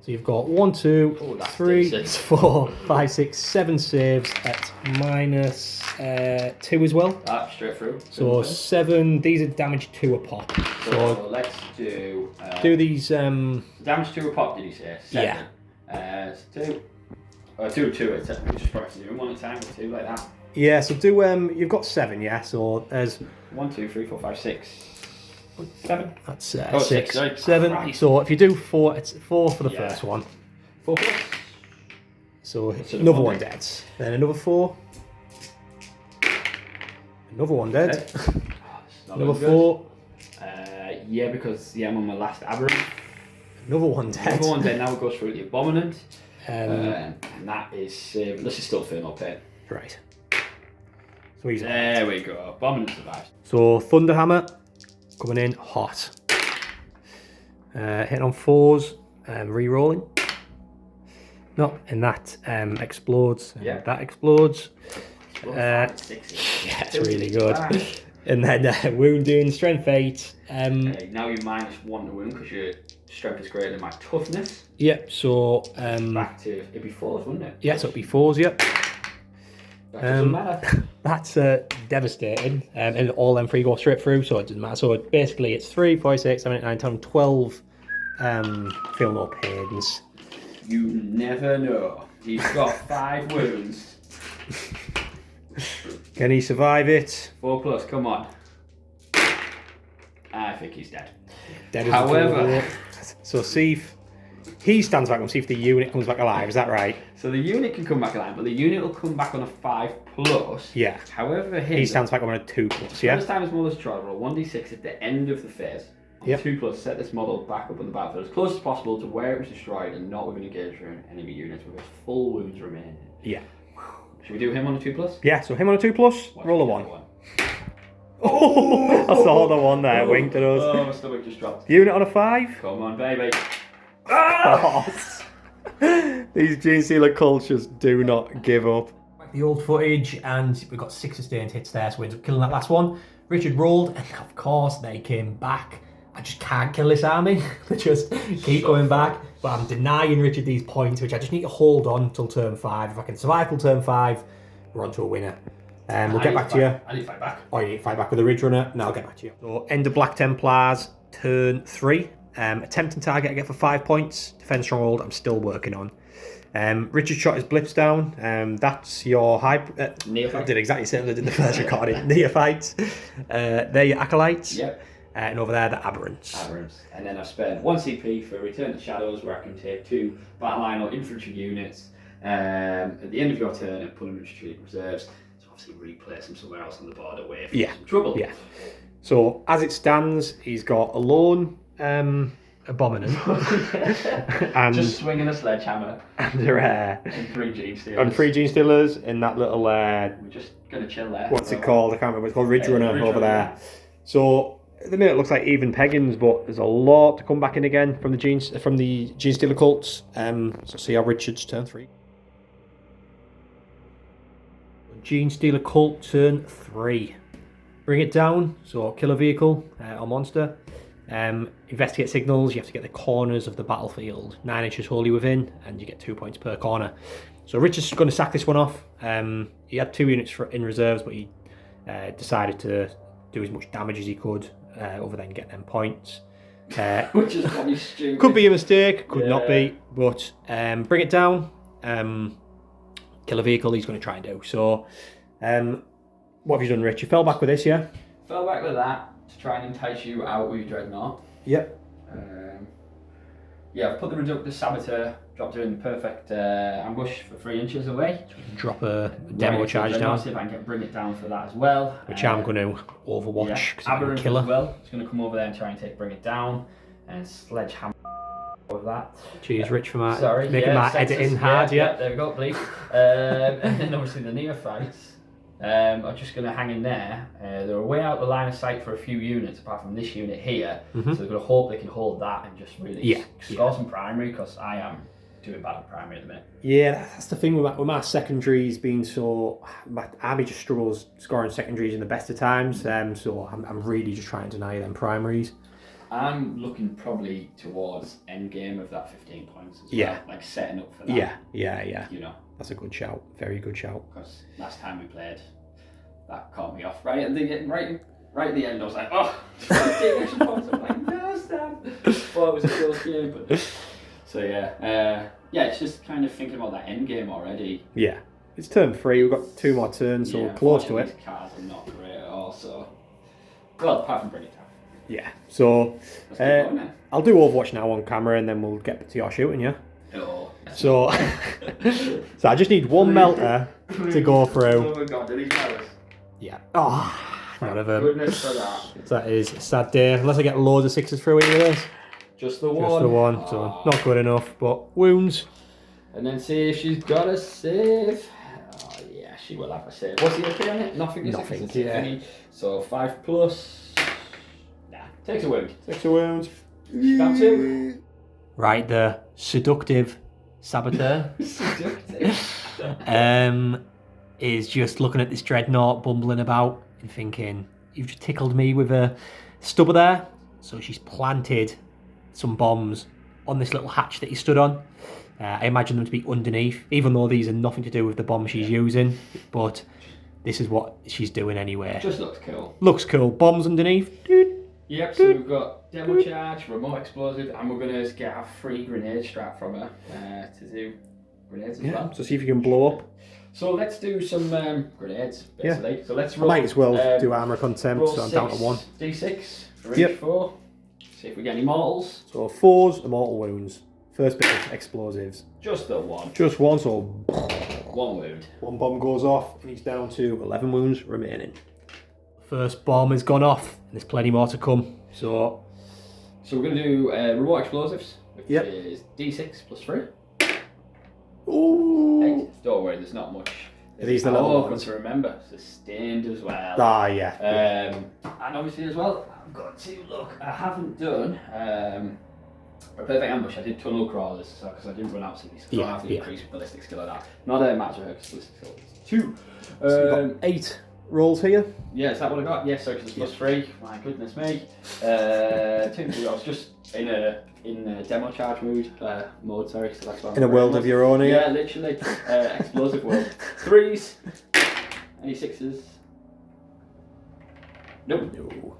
So you've got 1, 2, 3, 4, 5, 6, 7 saves at minus 2 as well. Straight through. So 7. These are damage 2 a pop. So let's do. Do these. Damage 2 a pop, did you say? 7. Yeah. 2. 2. It's just practicing doing 1 at a time, or 2 like that. Yeah. So do you've got 7, yeah. So there's 1, 2, 3, 4, 5, 6, 7. That's 6. 6, Sorry. 7. Christ. So if you do 4, it's 4 for the first one. 4 plus. So another one dead. Then another 4. Another one dead. Another 4. Yeah, because I'm on my last aberrant. Another one dead. Another one dead. Now it goes through the abominant. Um, And that is. This is still thermal pain. Right. So he's There we go. Abominant survives. So Thunderhammer coming in hot. Hitting on 4s, re-rolling. No, and that explodes. And Yeah. that explodes. 6. Yeah, it's really good. And then wounding, strength 8. Okay, now you're -1 to wound because your strength is greater than my toughness. Yep, so Back to it'd be 4s, wouldn't it? yeah, so it'll be 4s, yep. That doesn't matter. That's devastating. And all them 3 go straight through, so it doesn't matter. So basically it's 3, 4, 6, 7, 8, 9, 10, 12 feel no pains. You never know. He's got 5 wounds. Can he survive it? 4 plus, come on. I think he's dead. Dead as a However, door. So see if he stands back and see if the unit comes back alive, is that right? so the unit can come back alive, but the unit will come back on a 5 plus. Yeah. However, He stands back on a 2 plus, yeah? First time as model destroyed, roll 1d6 at the end of the phase. Yep. 2 plus, set this model back up on the battlefield as close as possible to where it was destroyed and not within engaged enemy units with its full wounds remaining. Yeah. Should we do him on a 2 plus? Yeah, so him on a 2 plus, Watch roll a the 1. other one. Oh, I saw the one there, winked at us. Oh, my stomach just dropped. Unit on a 5? Come on, baby. Oh. These Genestealer cultures do not give up. The old footage, and we've got 6 sustained hits there, so we ended up killing that last one. Richard rolled, and of course they came back. I just can't kill this army. They just keep going back. But I'm denying Richard these points, which I just need to hold on till turn 5. If I can survive till turn 5, we're on to a winner. We'll get back to you. I need to fight back. Or you need to fight back with the Ridge Runner, and I'll get back to you. So, end of Black Templars, turn 3. Attempting target I get for 5 points. Defense stronghold I'm still working on. Richard shot his blips down. That's your high. Neophyte. I did exactly the same as I did in the first recording. Neophytes. They're your acolytes. Yep. And over there, the aberrants. Aberrants. And then I've spent 1 CP for Return to Shadows, where I can take 2 battle line or infantry units at the end of your turn and put them in strategic reserves. So obviously replace them somewhere else on the board away from some trouble. Yeah. So as it stands, he's got a lone abominant and just swinging a sledgehammer under and 3 Genestealers. and 3 Genestealers in that little We're just gonna chill there. what's it called? I can't remember. It's called Ridge Runner Ridge over Runner, there. So at the minute it looks like even peggings, but there's a lot to come back in again from the Genestealer cults. So see how Richard's turn 3. Genestealer cult turn 3. Bring it down. So kill a vehicle or monster. Investigate signals. You have to get the corners of the battlefield 9 inches wholly within, and you get 2 points per corner. So Richard's going to sack this one off. He had 2 units in reserves, but he decided to do as much damage as he could, other than get them points. Which is probably stupid. Could be a mistake, could not be, but bring it down. Kill a vehicle, he's going to try and do. So, what have you done, Rich? You fell back with this, yeah? Fell back with that to try and entice you out with your Dreadnought. Yep. Yeah, I've put the Reductor Saboteur, dropped her in the perfect ambush for 3 inches away. Drop a demo charge down. See if I can bring it down for that as well. Which I'm going to overwatch, because I'm going to kill her. As well. It's going to come over there and try and bring it down. And sledgehammer with that. Cheers, Rich, for my Sorry, making my census, editing hard, yeah. There we go, please. And then obviously the Neophytes. are just going to hang in there. They're way out the line of sight for a few units, apart from this unit here. So they're going to hope they can hold that and just really score some primary, because I am doing bad at primary at the minute. Yeah, that's the thing with my secondaries being so... My army just struggles scoring secondaries in the best of times, so I'm really just trying to deny them primaries. I'm looking probably towards end game of that 15 points as well, like setting up for that. Yeah. You know, that's a good shout. Very good shout. Because last time we played, that caught me off right at the end. I was like, oh, 15 extra points. I'm like, no, Stan. Thought it was a close game, but so yeah, it's just kind of thinking about that end game already. Yeah, it's turn 3. We've got 2 more turns, so we're close to it. These cards are not great at all. So, well, apart from pretty tough. Yeah, so I'll do Overwatch now on camera, and then we'll get to your shooting, yeah? Oh. So I just need one melter to go through. Oh my god, did he tell us? Yeah. Oh, none of them. Goodness for that. That is a sad day, unless I get loads of 6s through into this. Just the one. Just the one, so not good enough, but wounds. And then see if she's got a save. Oh yeah, she will have a save. What's the AP on it? Nothing, yeah. So 5+. Takes a wound. Takes a wound. Got 2. Right, the seductive saboteur. Is just looking at this dreadnought, bumbling about, and thinking, you've just tickled me with a stubber there. So she's planted some bombs on this little hatch that he stood on. I imagine them to be underneath, even though these are nothing to do with the bomb she's using. But this is what she's doing anyway. Just looks cool. Looks cool. Bombs underneath. Yep, so we've got demo charge, remote explosive, and we're going to get a free grenade strap from her to do grenades as well. So see if you can blow up. So let's do some grenades, basically. Yeah. So let's roll. I might as well do armor contempt, so I'm down to 1. D6 for each 4. See if we get any mortals. So 4s, immortal wounds. First bit of explosives. Just the 1. Just 1, so 1 wound. 1 bomb goes off, and he's down to 11 wounds remaining. First bomb has gone off, and there's plenty more to come. So we're going to do remote explosives, which is D6 plus 3. Ooh. 8. Don't worry, there's not much. Are these the little ones? To remember, sustained as well. Ah, yeah. And obviously as well, I've got to look. I haven't done a perfect ambush. I did tunnel crawlers because I didn't run out cities. So I have to increase ballistic skill like that. Not a match with her because ballistic skill is 2. So you've got 8 rolls here. Yeah, is that what I got? Yes, so because it's plus 3. My goodness me. 2. I was just in a demo charge mode. Sorry, so that's what in a world of your own here. Yeah, literally. Explosive world. 3s. Any 6s? Nope. No.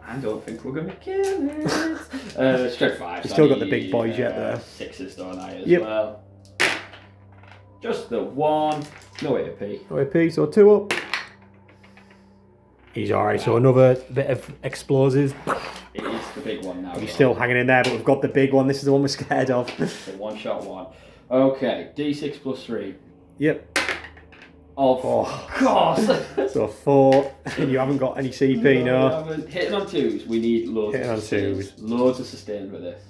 I don't think we're gonna kill it. Strength 5. You still got the big boys yet there. 6s don't I as well. Just the 1. No AP. No AP, so 2 up. He's alright, so another bit of explosive. It is the big one now. He's still hanging in there, but we've got the big one. This is the one we're scared of. The 1-shot one. Okay, D6 plus 3. Yep. Oh, God! So 4, and you haven't got any CP, no? Hitting on 2s, we need loads of sustains. Loads of sustained with this.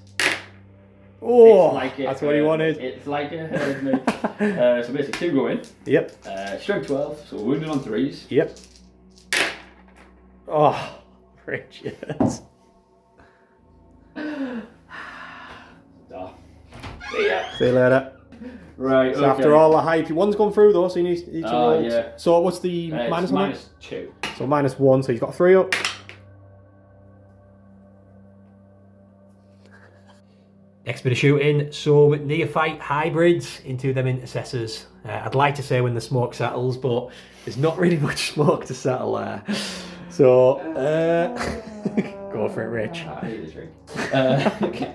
Oh, that's what he wanted. It's like it hurt me. So basically 2 go in. Yep. Strength 12, so we're wounded on 3s. Yep. Oh, Richard. See you later. Right, so after all the hype, one's gone through though, so you need to roll. Yeah. So what's the minus on that? -2. So -1, so he's got 3 up. Next bit of shooting, some neophyte hybrids into them intercessors. I'd like to say when the smoke settles, but there's not really much smoke to settle there. So, go for it, Rich. I need a drink. Okay.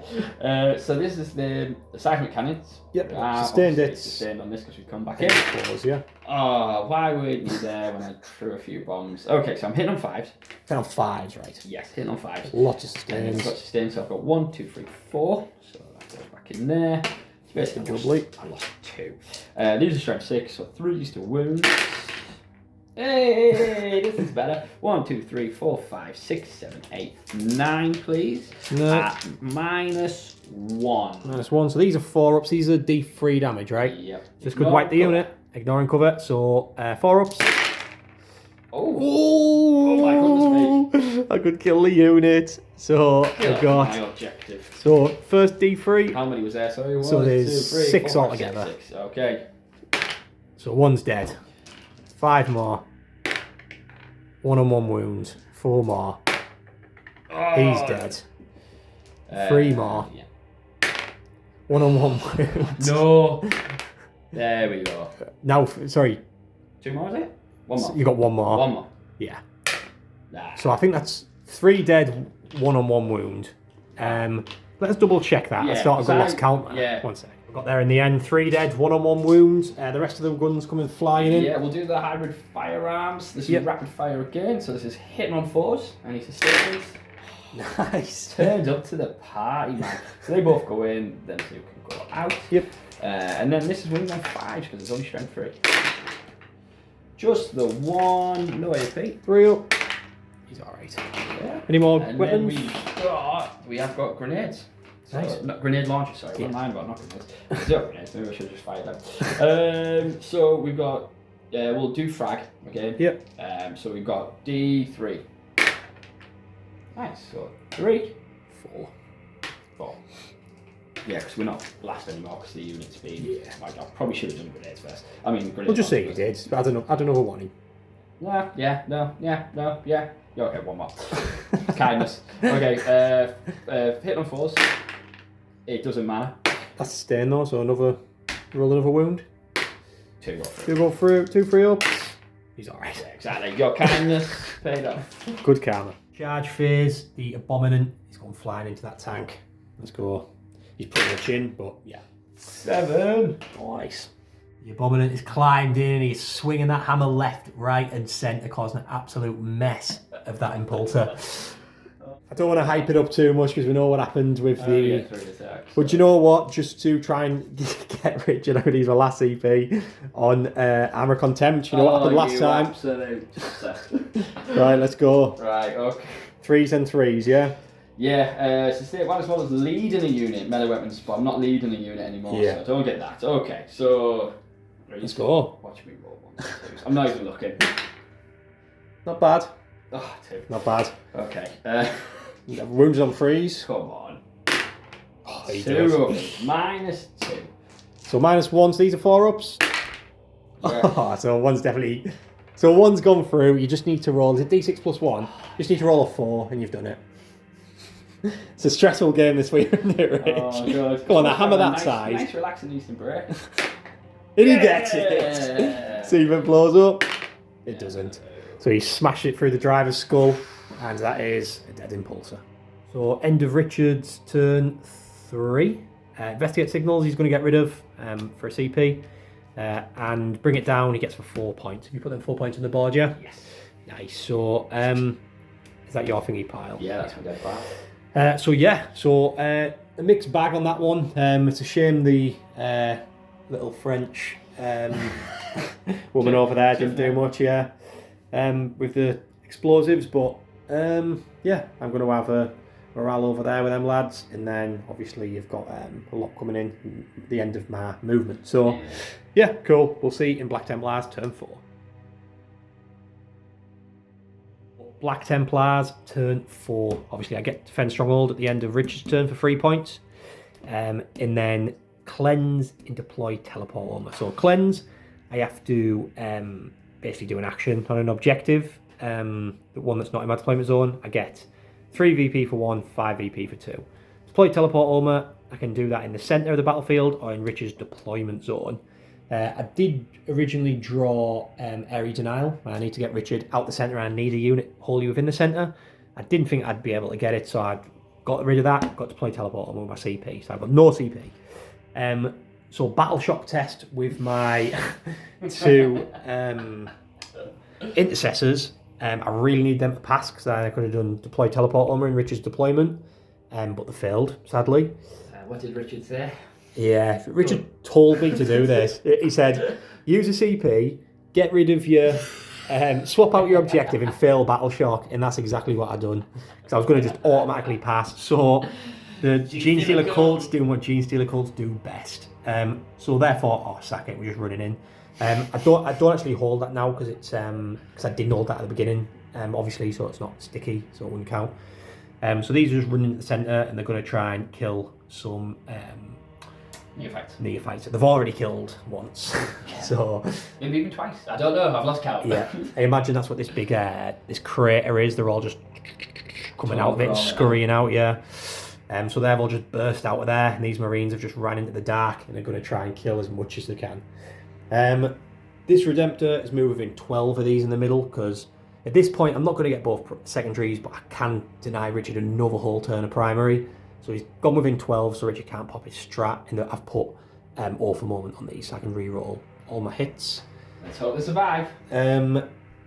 So this is the seismic cannons. Yep, sustained it. Sustained on this because we've come back in. Pause, yeah. Oh, why weren't you there when I threw a few bombs? Okay, so I'm hitting on 5s. Hitting on 5s, right. Yes, hitting on 5s. Lots of sustains. I've got sustained, so I've got 1, 2, 3, 4. So that goes back in there. So basically, I lost 2. These are strength 6, so 3s to wounds. Hey, this is better. 1, 2, 3, 4, 5, 6, 7, 8, 9, please. No. At -1. -1. So these are 4 ups. These are D3 damage, right? Yep. This could wipe the unit. ignoring cover. So 4 ups. Oh my goodness me. I could kill the unit. So I got. My objective. So first D3. How many was there? Sorry, So there's 2, 3, 6 4, 5, altogether. 6. Okay. So 1's dead. 5 more. 1-on-1 wounds. 4 more. He's dead. 3 more. Yeah. 1-on-1 wounds. No. There we go. Now, sorry. 2 more, is it? 1 more. You got 1 more. 1 more. Yeah. Nah. So I think that's 3 dead, 1-on-1 wound. Let's double check that. Yeah, I started so a lost count. yeah. 1 sec. We got there in the end. 3 dead, 1-on-1 wounds. The rest of the guns coming flying in. Yeah, we'll do the hybrid firearms. This Yep. is rapid fire again. So this is hitting on 4s. Any sustainers? Nice. Turned up to the party, man. So they both go in, then 2 can go out. Yep. And then this is wings on 5 because it's only strength 3. Just the 1, no AP. 3 up. He's alright. Yeah. Any more And weapons? then we have got grenades. So, Nice. not grenade launchers, sorry. Yeah. What am I about? Not grenades. 0 grenades, maybe I should have just fired them. So we've got, we'll do frag again. Yep. So we've got D3. Nice, so 3, 4, 4. Yeah, because we're not blast anymore because the unit's been. Yeah. Like, I probably should have done grenades first. I mean, grenades. We'll just say you did. I don't know. I don't know what one. Yeah, no. Yeah, okay, 1 more. Kindness. Okay, hit on 4s. It doesn't matter. That's a stain though, so roll another wound. 2 go through. 2 go through, 2 3 ups. He's alright. Yeah, exactly. Your kindness paid off. Good karma. Charge phase, the abominant is going flying into that tank. Let's go. He's pretty much in, but yeah. 7. Nice. The abominant is climbed in and he's swinging that hammer left, right, and centre, causing an absolute mess of that impulsor. I don't want to hype it up too much because we know what happened with the. But you know what? Just to try and get Richard out of his last CP on Armour Contempt. You know what happened last time? Absolute. Right, let's go. Right, okay. 3s and 3s, yeah? Yeah, so state one as well as leading a unit, melee weapons, but I'm not leading a unit anymore, Yeah. so don't get that. Okay, so. Let's go. Watch me roll 1, 2s. I'm not even looking. Not bad. Oh, 2. Not bad. Okay. Wounds on 3s. Come on. Oh, he 2 does. ups. -2. So -1s, these are 4 ups. Yeah. Oh, so 1's definitely. So 1's gone through. You just need to roll. Is it D6 + 1? You just need to roll a 4 and you've done it. It's a stressful game this week, isn't it, Rich? Oh, God. Come on, now hammer that nice, side. Nice, relaxing Eastern break. And he gets it. See if it blows up. It doesn't. So he smashed it through the driver's skull, and that is a dead impulsor. So end of Richard's turn 3. Investigate signals he's going to get rid of for a CP. And bring it down, he gets for 4 points. Have you put them 4 points on the board, yeah? Yes. Nice. So is that your thingy pile? Yeah, that's my dead pile. So a mixed bag on that one. It's a shame the little French woman over there didn't do much, yeah, with the explosives. But yeah, I'm going to have a morale over there with them lads, and then obviously you've got a lot coming in at the end of my movement. So yeah, cool. We'll see in Black Templars turn 4. Black Templars turn 4. Obviously I get Defend Stronghold at the end of Richard's turn for 3 points. And then cleanse and deploy teleport armor. So cleanse, I have to basically do an action on an objective. The one that's not in my deployment zone, I get 3 VP for 1, 5 VP for 2. Deploy teleport armor, I can do that in the centre of the battlefield or in Richard's deployment zone. I did originally draw Airy Denial. I need to get Richard out the centre and I need a unit wholly within the centre. I didn't think I'd be able to get it, so I got rid of that, got to play teleport on with my CP, so I've got no CP. So battle shock test with my 2 intercessors. I really need them to pass because I could have done deploy teleport armor in Richard's deployment, but they failed, sadly. What did Richard say? Yeah, Richard told me to do this. He said, use a CP, get rid of your, swap out your objective and fail battle shock, and that's exactly what I've done. Because I was going to just automatically pass. So the Genestealer cults doing what Genestealer cults do best. So therefore, sack it, we're just running in. I don't actually hold that now because it's because I didn't hold that at the beginning. Obviously, so it's not sticky, so it wouldn't count. So these are just running at the centre, and they're going to try and kill some neophytes. They've already killed once, so maybe even twice. I don't know. I've lost count. Yeah, I imagine that's what this big this crater is. They're all just coming out of it, and scurrying out. Yeah. So they've all just burst out of there, and these Marines have just ran into the dark, and they're going to try and kill as much as they can. This Redemptor is moving 12 of these in the middle because at this point I'm not going to get both secondaries, but I can deny Richard another whole turn of primary. So he's gone within 12, so Richard can't pop his strat. And I've put all for moment on these, so I can re-roll all my hits. Let's hope they survive.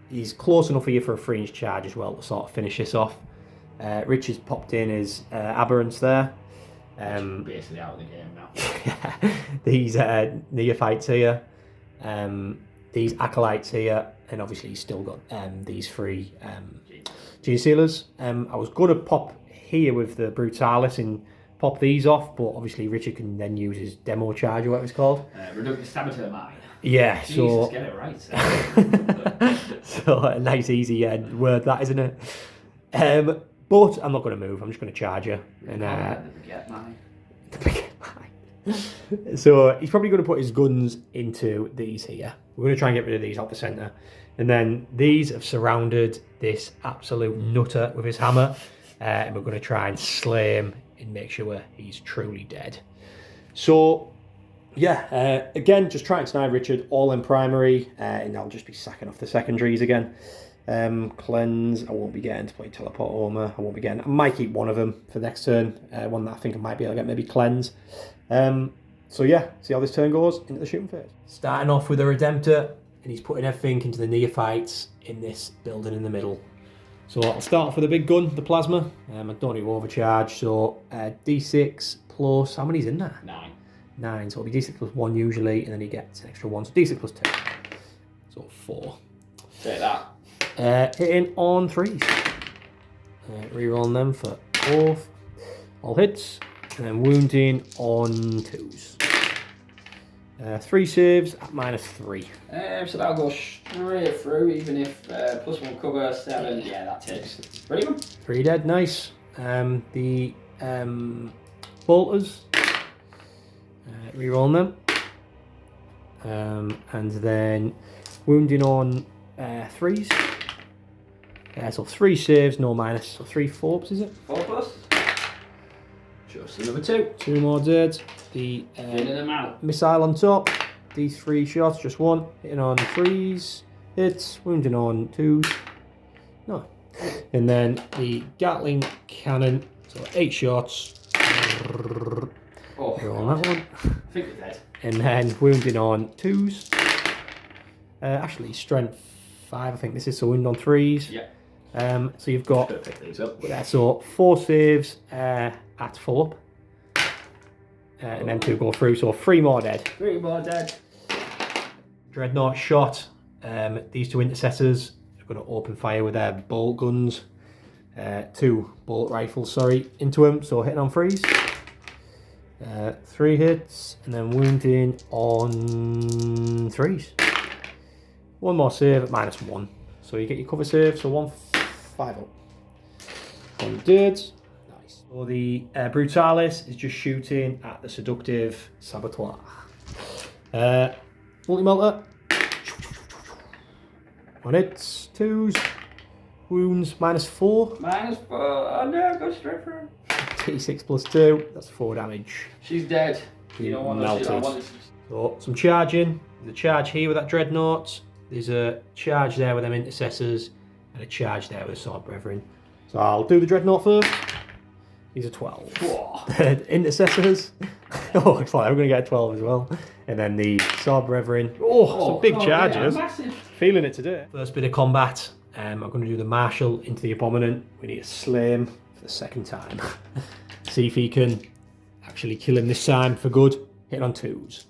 He's close enough here for a 3-inch charge as well to sort of finish this off. Richard's popped in his aberrance there. Basically out of the game now. These neophytes here, these acolytes here, and obviously he's still got these 3 Genestealers. I was going to pop here with the Brutalis and pop these off, but obviously Richard can then use his demo charge or whatever it's called. Reductive Saboteur Mine. Yeah, Jesus, so get it right. so a nice easy word that, isn't it? But I'm not going to move. I'm just going to charge you. And the Baguette Mine. The Baguette Mine. So he's probably going to put his guns into these here. We're going to try and get rid of these out the centre. And then these have surrounded this absolute nutter with his hammer. And we're going to try and slay him and make sure he's truly dead. So, yeah, again, just trying to deny Richard all in primary. And I'll just be sacking off the secondaries again. Cleanse, I won't be getting to play Teleport Armor. I won't be getting, I might keep one of them for next turn. One that I think I might be able to get, maybe Cleanse. So yeah, see how this turn goes into the shooting phase. Starting off with a Redemptor, and he's putting everything into the neophytes in this building in the middle. So I'll start off with a big gun, the plasma. I don't need to overcharge, so D6 plus, how many's in there? 9. 9, so it'll be D6 plus 1 usually, and then he gets an extra 1, so D6 plus 2. So 4. Take that. Hitting on 3s. Rerolling them for 4th. All hits. And then wounding on 2s. 3 saves at -3. So that'll go straight through, even if +1 cover, 7. Yeah, that takes. Ready, man? 3 dead, nice. The bolters. Rerolling them. And then wounding on 3s. So 3 saves, no minus. So 3 forbs, is it? 4 plus. Just another 2. 2 more dead. The Thinning them out. missile on top. These 3 shots, just 1. Hitting on 3s. Hits. Wounding on 2s. No. And then the Gatling cannon. So 8 shots. Oh, You're on that one. I think they're dead. And then wounding on 2s. Actually, strength 5, I think this is. So wound on 3s. Yeah. So you've got Pick these up. so 4 saves at full up, and then 2 go through. So 3 more dead. 3 more dead. Dreadnought shot. These 2 intercessors are going to open fire with their bolt guns. 2 bolt rifles, into them. So hitting on 3s. 3 hits, and then wounding on 3s. 1 more save at -1. So you get your cover save, so 1 5 up. 1 dead. Nice. So the Brutalis is just shooting at the Seductive Saboteur. Multi-melter. 1 hits, 2s. Wounds -4. -4. Oh no, go straight through. T6 plus 2. That's 4 damage. She's dead. You don't want Melted. to. So some charging. There's a charge here with that Dreadnought. There's a charge there with them intercessors, and a charge there with the Sword Brethren. So I'll do the Dreadnought first. These are 12. The intercessors. Oh, looks like I'm going to get a 12 as well. And then the Sword Brethren. Oh, some big charges. Yeah, massive. Feeling it today. First bit of combat. I'm going to do the Marshal into the Abominant. We need to slay him for the 2nd time. See if he can actually kill him this time for good. Hit on 2s.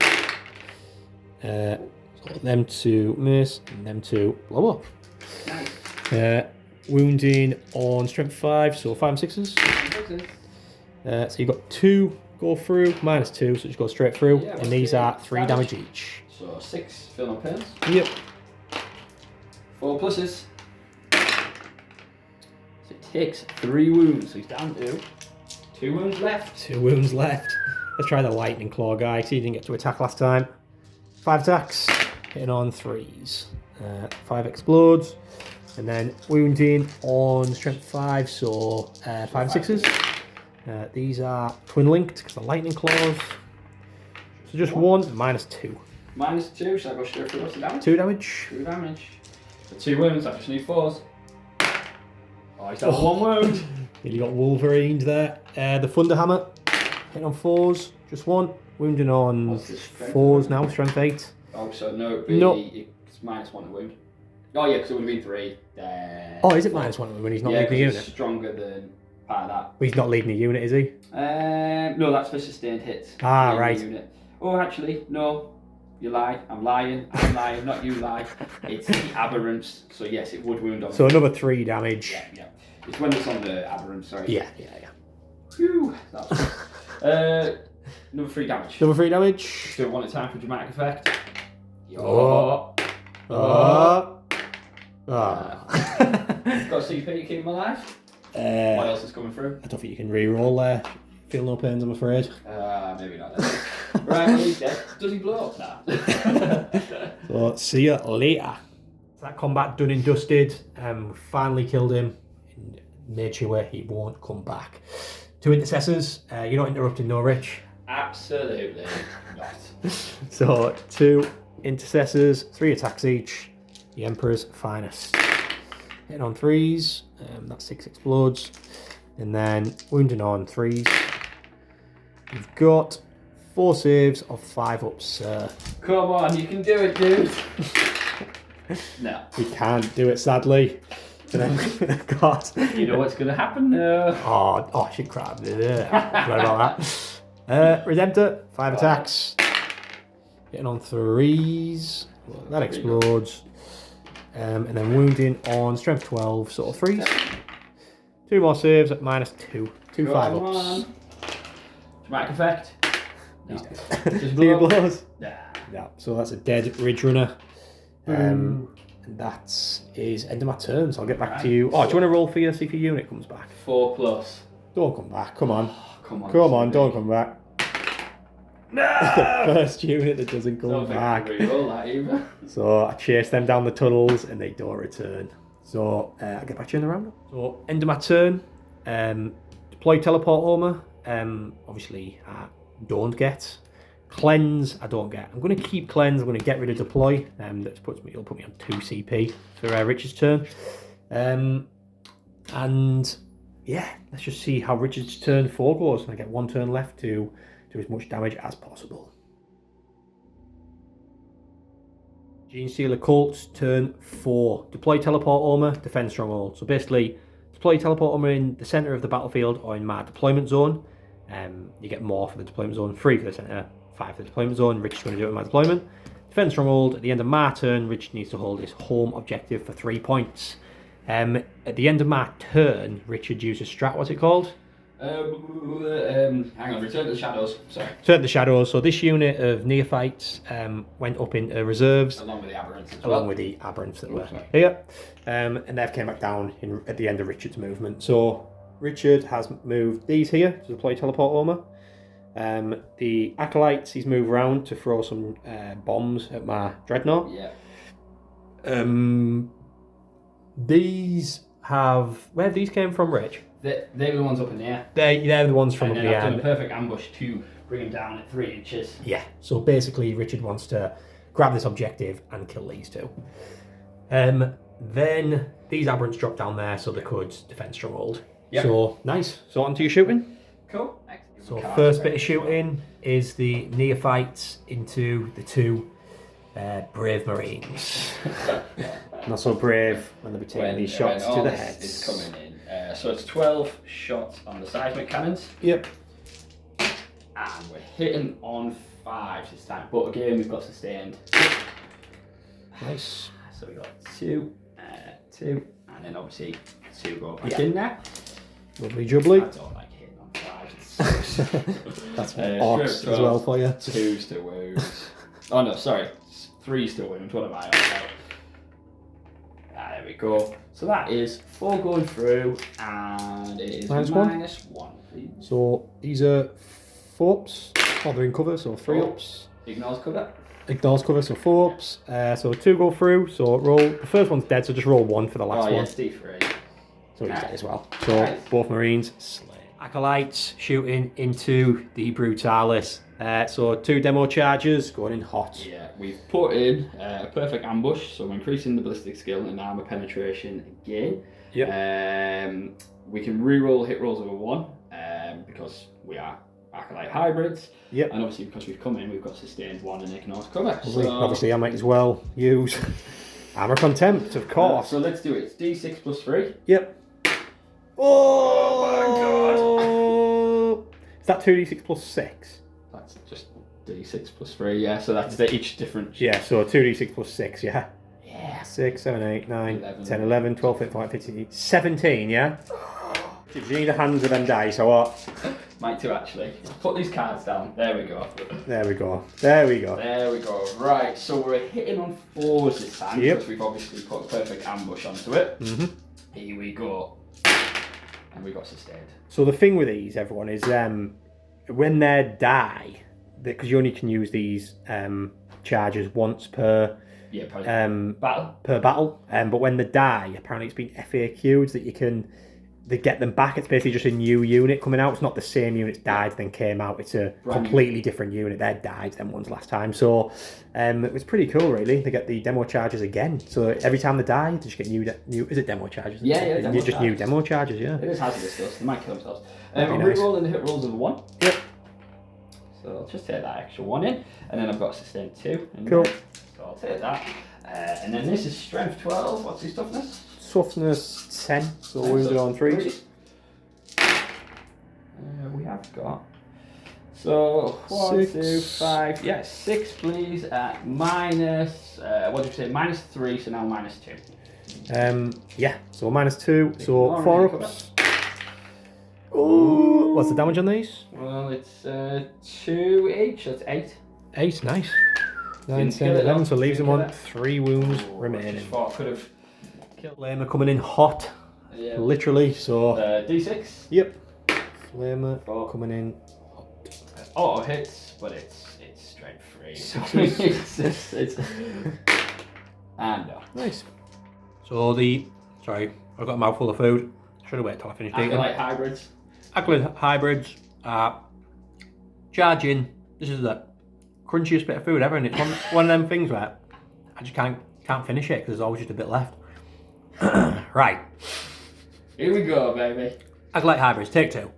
So them 2 miss, and them 2 blow up. Nice. Wounding on strength 5, so 5 and 6s. So you've got 2 go through, -2, so just go straight through. Yeah, and these are 3 damage each. So 6 film and pins. Yep. 4 pluses. So it takes 3 wounds. So he's down to 2 wounds left. 2 wounds left. Let's try the lightning claw guy. See, he didn't get to attack last time. 5 attacks, hitting on 3s. 5 explodes, and then wounding on strength 5. So 5 and 6s. These are twin linked because the lightning claws. So just 1, -2. -2, so I go straight through. What's the damage? 2 damage. 2 damage. For 2 wounds, I just need 4s. Oh, he's got 1 wound. Nearly got Wolverined there. The Thunder Hammer, hitting on 4s, just 1. Wounding on What's this, strength 4s now, strength 8. Oh, so no, it'd be, No. it's -1 to wound. Oh yeah, because it would have been 3. Oh, is it -1 when he's not leading the it's unit? stronger than part of that. Well, he's not leading the unit, is he? No, that's for sustained hits. Ah, Leading right. the unit. Oh, actually, no. You lie. I'm lying. I'm lying. Not you lie. It's the aberrants. So yes, it would wound on. So another 3 damage. Yeah. It's when it's on the aberrant. Sorry. Yeah. Phew. That was another 3 damage. Another 3 damage. Do it one at a time for dramatic effect. Oh. Got CP to keep him alive. What else is coming through? I don't think you can re-roll there. Feel no pains, I'm afraid. Maybe not. Then. Right, well, he's dead. Does he blow up? Nah. So, see you later. That combat done and dusted. Finally killed him. And made sure he won't come back. 2 intercessors. You're not interrupting, no, Rich? Absolutely not. So 2 intercessors, 3 attacks each. The Emperor's finest. Hitting on 3s. That's 6 explodes. And then wounding on 3s. You've got 4 saves of 5 ups, sir. Come on, you can do it, dude. No. We can't do it, sadly. God. You know what's going to happen now. Oh, I should crap. Forgot about that. Redemptor, 5 attacks. Hitting on 3s. Well, that explodes. And then wounding on strength 12, sort of 3s. 2 more saves at -2. 2 5 ups. On. Dramatic effect. No. Just 2 blow. blows. Nah. Yeah, so that's a dead Ridge Runner. And that is end of my turn, so I'll get back to you. Oh, do you want to roll for your see if your unit comes back? 4 plus. Don't come back, come on. Come on. Come on, don't come back. No! The first unit that doesn't come back. Reroll that either. So I chase them down the tunnels and they don't return. So I'll get back to you in the round. So end of my turn. Deploy teleport armor. Obviously I don't get. Cleanse I don't get. I'm going to keep cleanse. I'm going to get rid of deploy. That puts me. It'll put me on 2 CP for Richard's turn. And yeah, let's just see how Richard's turn 4 goes. And I get 1 turn left to do as much damage as possible. Genestealer Cults, turn 4. Deploy teleport armor, defend stronghold. So basically, deploy teleport armor in the center of the battlefield or in my deployment zone. You get more for the deployment zone, 3 for the center, 5 for the deployment zone. Rich is going to do it in my deployment. Defend stronghold. At the end of my turn, Rich needs to hold his home objective for 3 points. At the end of my turn, Richard uses strat. What's it called? Hang on, return to the shadows. Sorry. Return to the shadows. So this unit of neophytes went up into reserves. Along with the aberrants as Along well. with the aberrants that were here. And they've came back down at the end of Richard's movement. So Richard has moved these here to deploy teleport armor. The acolytes he's moved around to throw some bombs at my dreadnought. Yeah. These have... Where have these came from, Rich? They were the ones up in the air. They're the ones from And up then the I've done end. a perfect ambush to bring him down at 3 inches. Yeah, so basically Richard wants to grab this objective and kill these 2. Then these aberrants drop down there so they could defend stronghold. Yep. So, nice. So on to your shooting. Cool. So first bit of shooting is the neophytes into the 2 brave marines. Not so brave when they'll be taking these shots to the heads. It's coming in. So it's 12 shots on the seismic cannons. Yep. And we're hitting on 5 this time. But again, we've got sustained. Nice. So we got 2, 2, and then obviously 2 go back Yeah. in there. Lovely jubbly. I don't like hitting on 5. That's orcs as well for you. 2s to wounds. Oh no, sorry. 3 still wounds. What am I on about? There we go. So that is 4 going through, and it is -1, please. So these are 4 ups. Oh, they're in cover, so 3 ups. Ignores cover. Ignores cover, so 4 ups. So 2 go through. So roll. The first one's dead, so just roll 1 for the last one. Yes, D3. So he's dead as well. So both Marines slay. Acolytes shooting into the Brutalis. So 2 demo charges going in hot. Yeah, we've put in a perfect ambush, so we're increasing the ballistic skill and armor penetration again. Yep. We can re-roll hit rolls over 1 because we are Acolyte hybrids. Yep. And obviously because we've come in, we've got sustained 1 and ignores cover. So obviously I might as well use armor contempt, of course. So let's do it. It's D6 plus 3. Yep. Oh my god! Is that 2d6 plus 6? That's just D6 plus 3, yeah. So that's each different. Yeah, so 2d6 plus 6, yeah. Yeah. 6, 7, 8, 9, 11. 10, 11, 12, 15, 15, 17, yeah? You need a hand with them dice, or what? Might too, actually. Put these cards down. There we go. There we go. There we go. There we go. Right, so we're hitting on 4s this time, because we've obviously put a perfect ambush onto it. Mm-hmm. Here we go. And we got sustained. So the thing with these, everyone, is when they die, because you only can use these charges once per battle. But when they die, apparently it's been FAQ'd that they get them back. It's basically just a new unit coming out. It's not the same unit died then came out. It's a completely different unit. They died them ones last time. So it was pretty cool, really. They get the demo charges again. So every time they die, they just get new. Is it demo charges? Yeah. New demo charges. Yeah. It is hazardous stuff. So they might kill themselves. I'm re-rolling the hit rolls of 1. Yep. So I'll just take that extra 1 in, and then I've got sustained 2. Cool. So I'll take that. And then this is strength 12. What's his toughness? Toughness 10. So wounded on 3. We have got. So 1, 6. 2, 5. Yeah, 6, please. At minus. What did you say? -3. So now -2. Yeah. So -2. So 4 ups. Oh, what's the damage on these? Well, it's 2 each. That's 8. 8, nice. 9, 10, 11. So leaves him on 3 wounds remaining. I could have killed. Flamer coming in hot. Yeah. Literally. So. D6. Yep. Flamer coming in hot. Auto hits, but it's strength 3. So it's and no. Nice. So sorry, I've got a mouthful of food. Should have waited till I finished eating. Acolyte hybrids. Acolyte hybrids are charging. This is the crunchiest bit of food ever, and it's one of them things where I just can't finish it because there's always just a bit left. Right. Here we go, baby. Acolyte hybrids, take 2.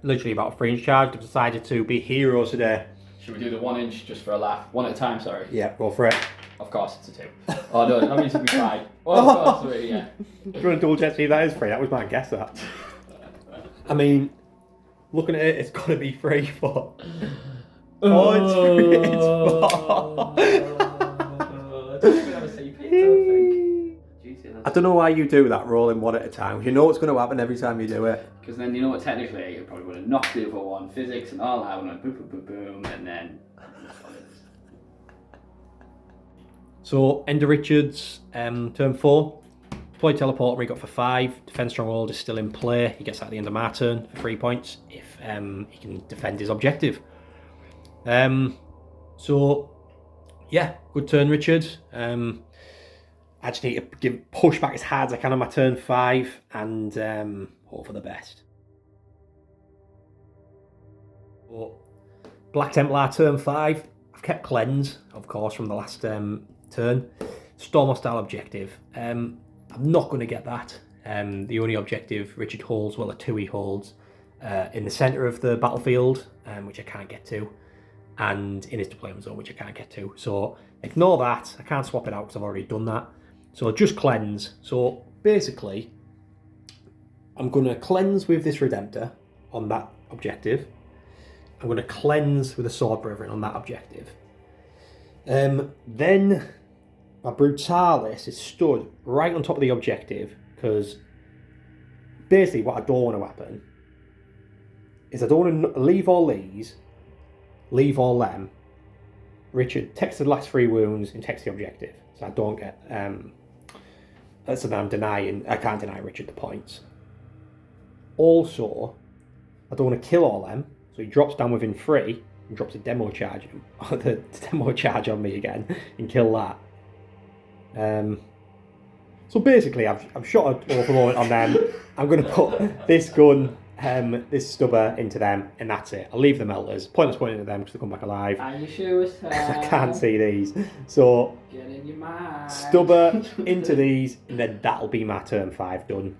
Literally about a 3-inch charge. They've decided to be heroes today. Should we do the 1 inch just for a laugh? 1 at a time, sorry. Yeah, go for it. Of course it's a 2. Oh no, that means it'll be 5. Oh, of course, 3, yeah. Do you want to double check see if that is 3? That was my guess, that. I mean, looking at it, it's got to be 3, but... Oh, it's 3, it's 4. I don't even have a CP, I don't think. I don't know why you do that, rolling 1 at a time. You know what's going to happen every time you do it. Because then, you know what, technically, it probably would have knocked the other one, physics and all that, and went boom, boom, boom, boom, and then... So, Ender Richards, turn 4. Deploy teleporter, he got for 5. Defense stronghold is still in play. He gets that at the end of my turn for 3 points if he can defend his objective. So, yeah, good turn, Richard. I just need to push back as hard as I can on my turn 5 and hope for the best. But Black Templar turn 5. I've kept cleanse, of course, from the last turn. Storm hostile objective. I'm not going to get that. The only objective Richard holds, well, a 2 he holds, in the centre of the battlefield, which I can't get to, and in his deployment zone, which I can't get to. So ignore that. I can't swap it out because I've already done that. So just cleanse. So basically, I'm going to cleanse with this Redemptor on that objective. I'm going to cleanse with a Sword Brethren on that objective. Then my Brutalis is stood right on top of the objective because basically what I don't want to happen is I don't want to leave all these, leave all them, Richard takes the last 3 wounds and takes the objective. So I don't get... so then I can't deny Richard the points. Also, I don't want to kill all them, so he drops down within 3 and drops a demo charge the demo charge on me again and kill that. So basically, I've shot an awful moment on them. I'm going to put this gun, this stubber into them, and that's it. I'll leave the melters. Pointless pointing at them because they come back alive. Are you sure, sir? I can't see these. So Get in your mind. stubber into these, and then that'll be my turn 5 done.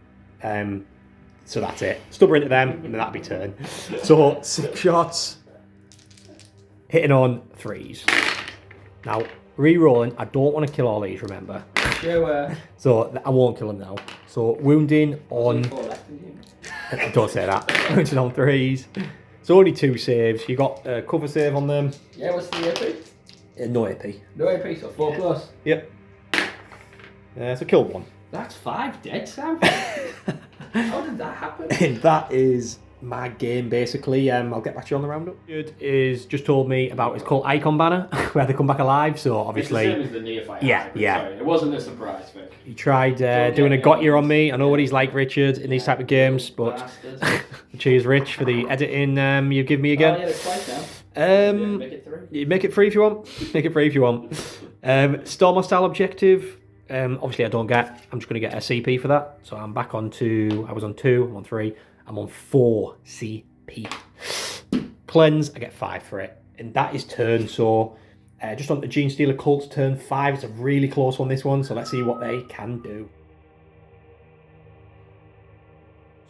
So that's it. Stubber into them, and then that'll be turn. So 6 shots, hitting on 3s. Now, re-rolling, I don't want to kill all these, remember. Sure. So I won't kill them now. So wounding on... 4 left in you. Don't say that. Wounding on 3s. So only 2 saves. You got a cover save on them. Yeah, what's the AP? No AP. No AP, so 4 plus. Yep. So killed 1. That's 5 dead, Sam. How did that happen? And that is my game, basically. I'll get back to you on the roundup. Richard is just told me about, it's called Icon Banner, where they come back alive, so obviously... It's the same as the nearfight. Yeah, yeah. Sorry, it wasn't a surprise, Vic. He tried doing a got you on me. I know what he's like, Richard, in these type of games, but... Bastard. Cheers, Rich, for the editing you give me Oh, again. yeah, it's twice now. Make it 3. You make it free if you want. Make it free if you want. Stormer style objective. Obviously, I don't get. I'm just going to get a CP for that. So I'm back on 2. I was on 2. I'm on 3. I'm on 4 CP. Cleanse. I get 5 for it, and that is turn. So just on the Genestealer cults, turn 5. It's a really close one. This one. So let's see what they can do.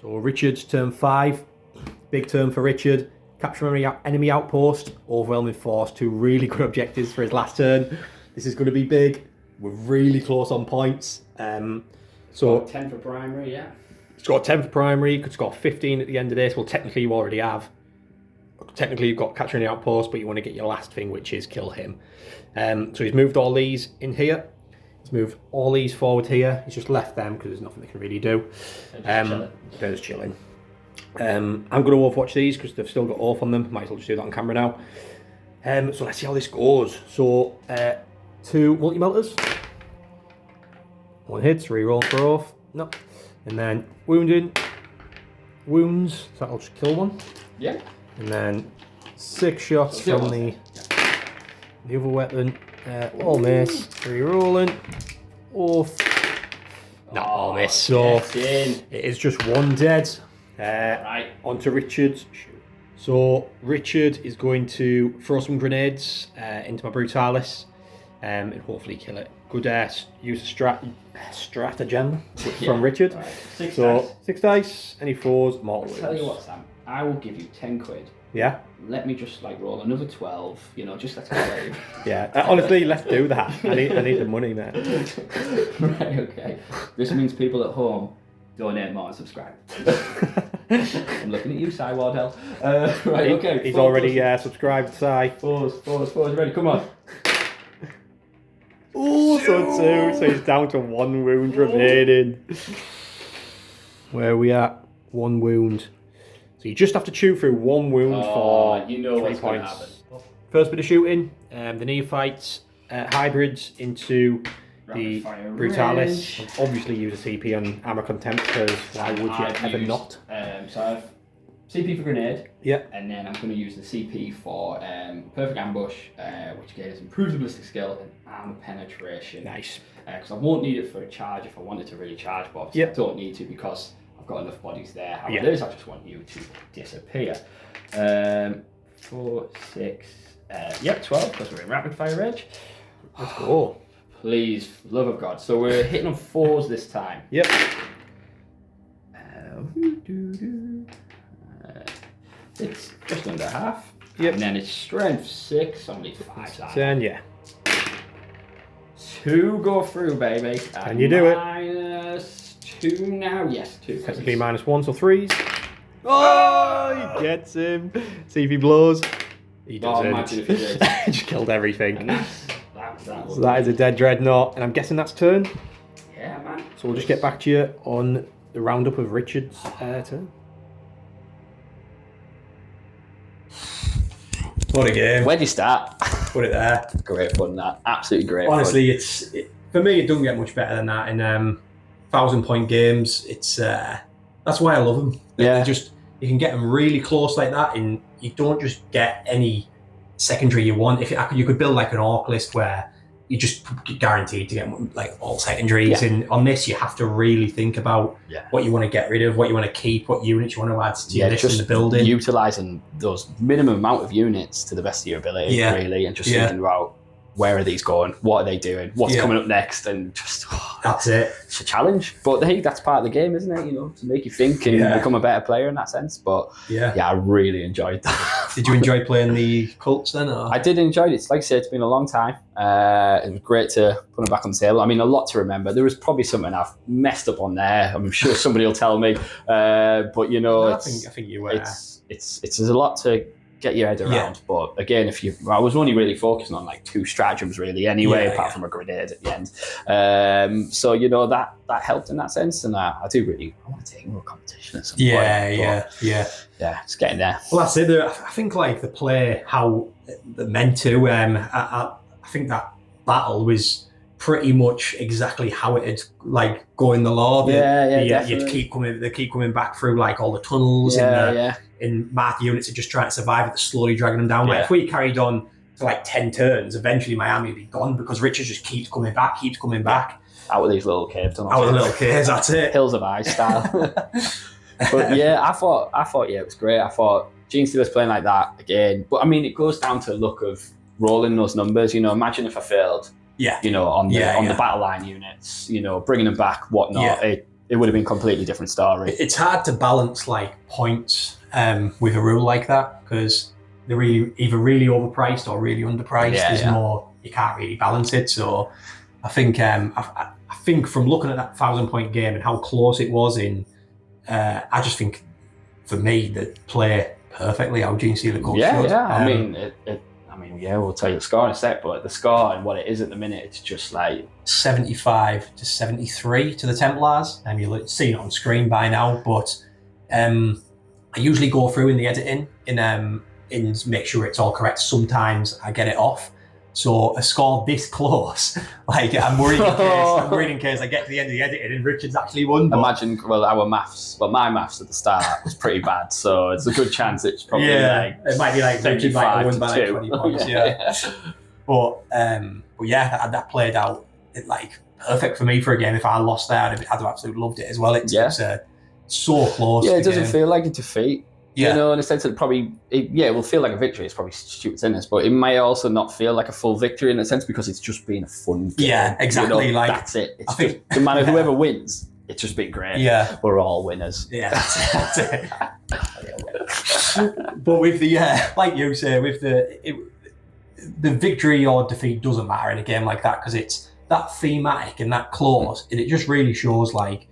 So Richard's turn 5. Big turn for Richard. Capture enemy outpost. Overwhelming force. 2 really good objectives for his last turn. This is going to be big. We're really close on points. So 10 for primary, yeah. Score 10 for primary. Could score 15 at the end of this. Well, technically you already have. Technically you've got capture any outpost, but you want to get your last thing, which is kill him. So he's moved all these in here. He's moved all these forward here. He's just left them because there's nothing they can really do. They're just chilling. I'm going to overwatch these because they've still got off on them. Might as well just do that on camera now. So let's see how this goes. So 2 multi-melters. 1 hits, reroll for off. No. And then wounding. Wounds. So that'll just kill 1. Yeah. And then 6 shots from the other weapon. All miss. Rerolling. Off. Not all miss. So it is just 1 dead. Right. Onto Richard's. So Richard is going to throw some grenades into my Brutalis and hopefully kill it. Good use of stratagem from Richard. Right. 6 so dice. 6 dice, any 4s, mortal wounds. Tell you what, Sam, I will give you 10 quid. Yeah? Let me just roll another 12, just let's go. Yeah, honestly, let's do that. I need the money, man. Right, okay. This means people at home donate more and subscribe. I'm looking at you, Cy Wardell. Right, okay. He's already subscribed, Cy. 4s, ready, come on. Oh, so 2. So he's down to 1 wound remaining. Where are we at? 1 wound. So you just have to chew through 1 wound for 3 what's gonna points. happen. First bit of shooting, the neophytes, hybrids into the Rapid fire Brutalis. range. Obviously use a CP on armor contempt because why would you I've ever used, not? So I've CP for grenade. Yeah. And then I'm going to use the CP for perfect ambush, which again is improved ballistic skill and armor penetration. Nice. Because I won't need it for a charge if I wanted to really charge, but obviously I don't need to because I've got enough bodies there. How it is, I just want you to disappear. 4, 6, 12 because we're in rapid fire edge. Let's go. Please, love of God. So we're hitting on 4s this time. Yep. It's just under half. Yep. And then it's strength 6, only 5. 10, yeah. 2 go through, baby. Can you do it? -2 now. Yes, 2. Technically -1, so 3s. Oh, he gets him. See if he blows. He doesn't. Imagine if he did. Just killed everything. And So that is a dead dreadnought, and I'm guessing that's turn. Yeah, man. So we'll just get back to you on the roundup of Richard's turn. What a game. Where do you start? put it there. Great fun, that. Absolutely great Honestly, fun. For me, it doesn't get much better than that in 1,000-point games. It's that's why I love them. Yeah. You can get them really close like that, and you don't just get any secondary you want. If you could build like an orc list where you just guaranteed to get like all secondaries, and on this you have to really think about what you want to get rid of, what you want to keep, what units you want to add to your list in the building. Utilising those minimum amount of units to the best of your ability, really, and just thinking about where are these going, what are they doing, what's coming up next, and just that's it. It's a challenge, but hey, that's part of the game, isn't it? You know, to make you think and become a better player in that sense. But I really enjoyed that. Did you enjoy playing the cults then? Or? I did enjoy it. It's like I said, it's been a long time. It was great to put them back on the table. I mean, a lot to remember. There was probably something I've messed up on there. I'm sure somebody will tell me. But you know, I think you were. It's there's a lot to get your head around, but again, I was only really focusing on like 2 stratagems really anyway, apart from a grenade at the end. So you know that helped in that sense, and I want to take more competition at some point. Yeah, it's getting there. Well, that's it. I think like the play how they're meant to. I think that battle was pretty much exactly how it had like go in the lore. You'd keep coming back through like all the tunnels and mark units are just trying to survive it, slowly dragging them down. Like if we carried on for like 10 turns, eventually my army would be gone because Richard just keeps coming back. Out of these little caves. Out of the little caves, that's it. Hills of Ice style. But I thought it was great. I thought Genestealer's playing like that again. But I mean, it goes down to luck of rolling those numbers. You know, imagine if I failed. You know, on the battle line units. You know, bringing them back, whatnot. It would have been a completely different story. It's hard to balance like points with a rule like that because they're either really overpriced or really underpriced. There's more, you can't really balance it. So I think I think from looking at that 1,000-point game and how close it was I just think for me that play perfectly how Genestealer should. I mean, we'll tell you the score in a sec, but the score and what it is at the minute, it's just like 75-73 to the Templars. You'll see it on screen by now, but I usually go through in the editing and make sure it's all correct. Sometimes I get it off. So a score this close, like I'm worried in case I get to the end of the editing and Richard's actually won. Imagine, my maths at the start was pretty bad, so it's a good chance it's probably it might be like Richard might have won by like 20 points. But that played out like perfect for me for a game. If I lost there, I'd have absolutely loved it as well. It's so close. It doesn't feel like a defeat. Yeah. You know, in a sense, it will feel like a victory. It's probably stupid sentence, but it may also not feel like a full victory in a sense because it's just been a fun game. Yeah, exactly. You know, that's it. It's just, no matter whoever wins, it's just been great. Yeah. We're all winners. Yeah, that's it. But with the, like you say, with the victory or defeat doesn't matter in a game like that because it's that thematic and that close, and it just really shows like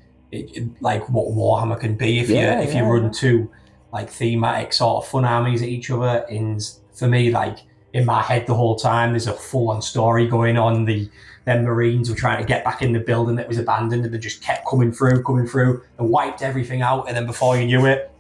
what Warhammer can be if you run two like thematic sort of fun armies at each other. And for me, like in my head the whole time, there's a full-on story going on. Them Marines were trying to get back in the building that was abandoned, and they just kept coming through, and wiped everything out. And then before you knew it,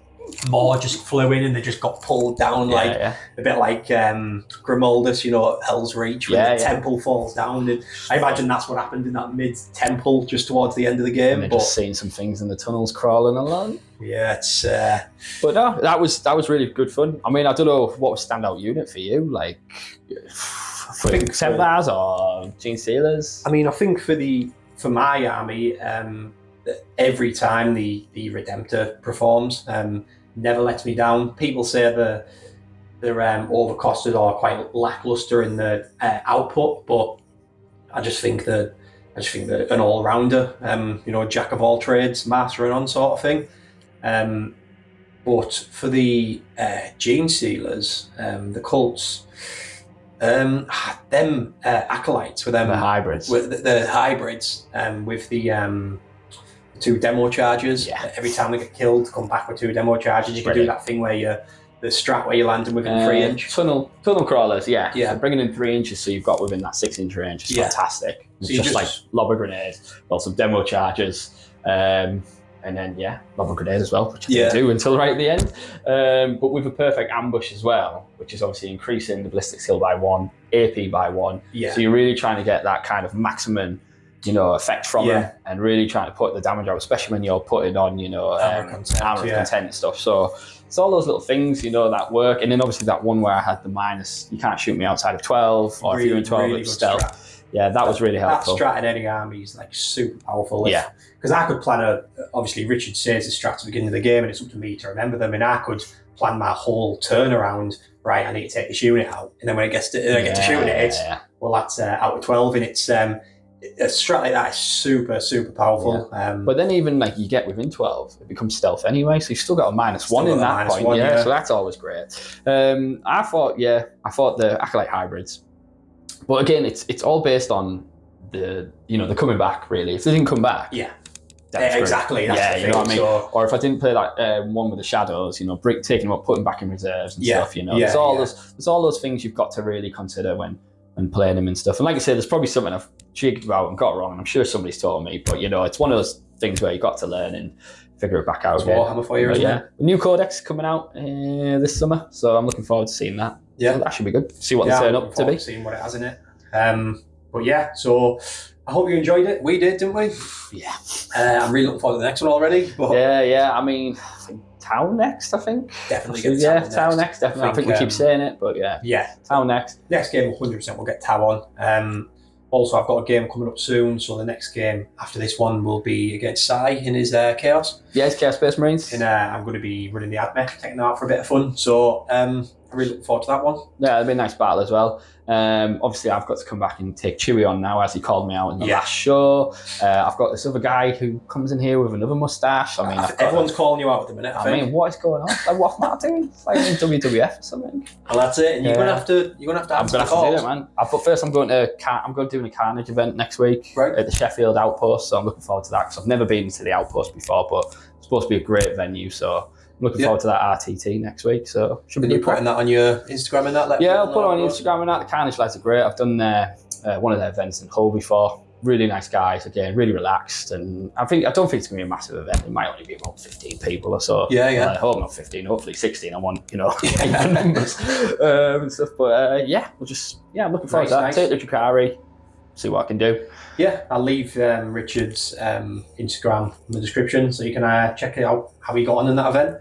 more just flew in, and they just got pulled down a bit like Grimaldus, you know, at Hell's Reach, when the temple falls down. And I imagine that's what happened in that mid-temple just towards the end of the game. And just seeing some things in the tunnels crawling along. Yeah, it's. But no, that was really good fun. I mean, I don't know what was standout unit for you, like for Templars or Genestealers. I mean, I think for my army, every time the Redemptor performs, never lets me down. People say they're overcosted or quite lackluster in the output, but I just think they're an all-rounder, jack of all trades, master of none sort of thing. But for the Genestealers, the cults, them acolytes with them, the hybrids, with the hybrids, with the 2 demo charges. Every time they get killed, come back with 2 demo charges. You can do that thing where the strat where you land them within 3 inch. Tunnel crawlers, so bringing in 3 inches, so you've got within that 6 inch range. It's fantastic. So just like lob a grenade, well, some demo charges, and and then lob grenade as well, which I Yeah. didn't do until right at the end. But with a perfect ambush as well, which is obviously increasing the ballistic skill by 1, AP by 1. Yeah. So you're really trying to get that kind of maximum, effect from them, and really trying to put the damage out, especially when you're putting on, Armor content, armor content and stuff. So it's all those little things, that work. And then obviously that one where I had the minus, you can't shoot me outside of 12, or if you're in 12, it's stealth. Strat. That was really helpful. That strat in any army is like super powerful. Yeah. Because I could plan obviously Richard says the strats at the beginning of the game and it's up to me to remember them, and I could plan my whole turnaround, right, I need to take this unit out. And then when I get to shooting it, it's, well, that's out of 12, and it's, a strat like that is super, super powerful. Yeah. But then even like you get within 12, it becomes stealth anyway, so you've still got a -1 in that point. -1, so that's always great. I thought the Acolyte hybrids. But again, it's all based on the coming back, really. If they didn't come back, that's exactly. That's the thing. you know what I mean. So, or if I didn't play that one with the shadows, taking them up, putting back in reserves and stuff. There's all those things you've got to really consider when playing them and stuff. And like I said, there's probably something I've cheeked about and got wrong, and I'm sure somebody's told me. But it's one of those things where you got to learn and figure it back out. It's Warhammer for you, isn't it? The new codex coming out this summer, so I'm looking forward to seeing that. Yeah, so that should be good. See what they turn up to be. Seeing what it has in it. But yeah, so I hope you enjoyed it. We did, didn't we? Yeah. I'm really looking forward to the next one already. But yeah. I mean, Town next, I think. Definitely get Town next. Definitely. I think we keep saying it, but yeah. Town next. Next game, 100% we'll get Tau on. Also, I've got a game coming up soon, so the next game after this one will be against Sai in his Chaos. Yeah, it's Chaos Space Marines. And I'm going to be running the AdMech, taking that out for a bit of fun. So I'm really looking forward to that one. Yeah, it'll be a nice battle as well. Obviously, I've got to come back and take Chewie on now, as he called me out in the last show. I've got this other guy who comes in here with another mustache. I mean, everyone's calling you out at the minute. I mean, what is going on? Like, what am I doing? Like in WWF or something? Well, that's it. And you're gonna have to. I'm gonna have to do it, man. But first, I'm going to do a Carnage event next week at the Sheffield Outpost. So I'm looking forward to that because I've never been to the Outpost before, but it's supposed to be a great venue. So I'm looking forward to that RTT next week. So should be. Are you putting that on your Instagram and that? Yeah, I'll put it on Instagram and that. The Carnage lads are great. I've done one of their events in Hull before. Really nice guys, again, really relaxed, and I don't think it's gonna be a massive event. It might only be about 15 people or so. Yeah. I hope not 15, hopefully 16. I want, even numbers and stuff. But I'm looking forward to that. Take the Drakari, see what I can do. Yeah, I'll leave Richard's Instagram in the description so you can check it out how he got on in that event.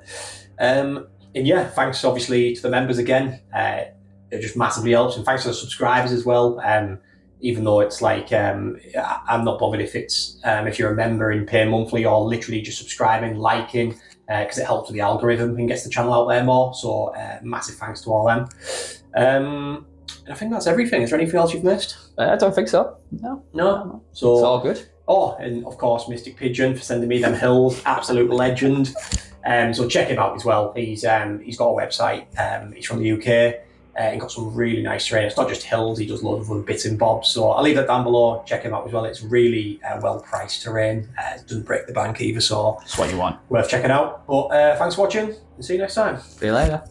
And yeah, thanks obviously to the members again. It just massively helps, and thanks to the subscribers as well. Even though it's like I'm not bothered if it's if you're a member and pay monthly or literally just subscribing, liking, because it helps with the algorithm and gets the channel out there more. So massive thanks to all them. And I think that's everything. Is there anything else you've missed? I don't think so. No. So it's all good. Oh, and of course, Mystic Pigeon for sending me them hills. Absolute legend. So check him out as well. He's got a website. He's from the UK. He got some really nice terrain. It's not just hills, he does loads of other bits and bobs. So I'll leave that down below. Check him out as well. It's really well-priced terrain. It doesn't break the bank either, so That's what you want. worth checking out. But thanks for watching, and see you next time. See you later.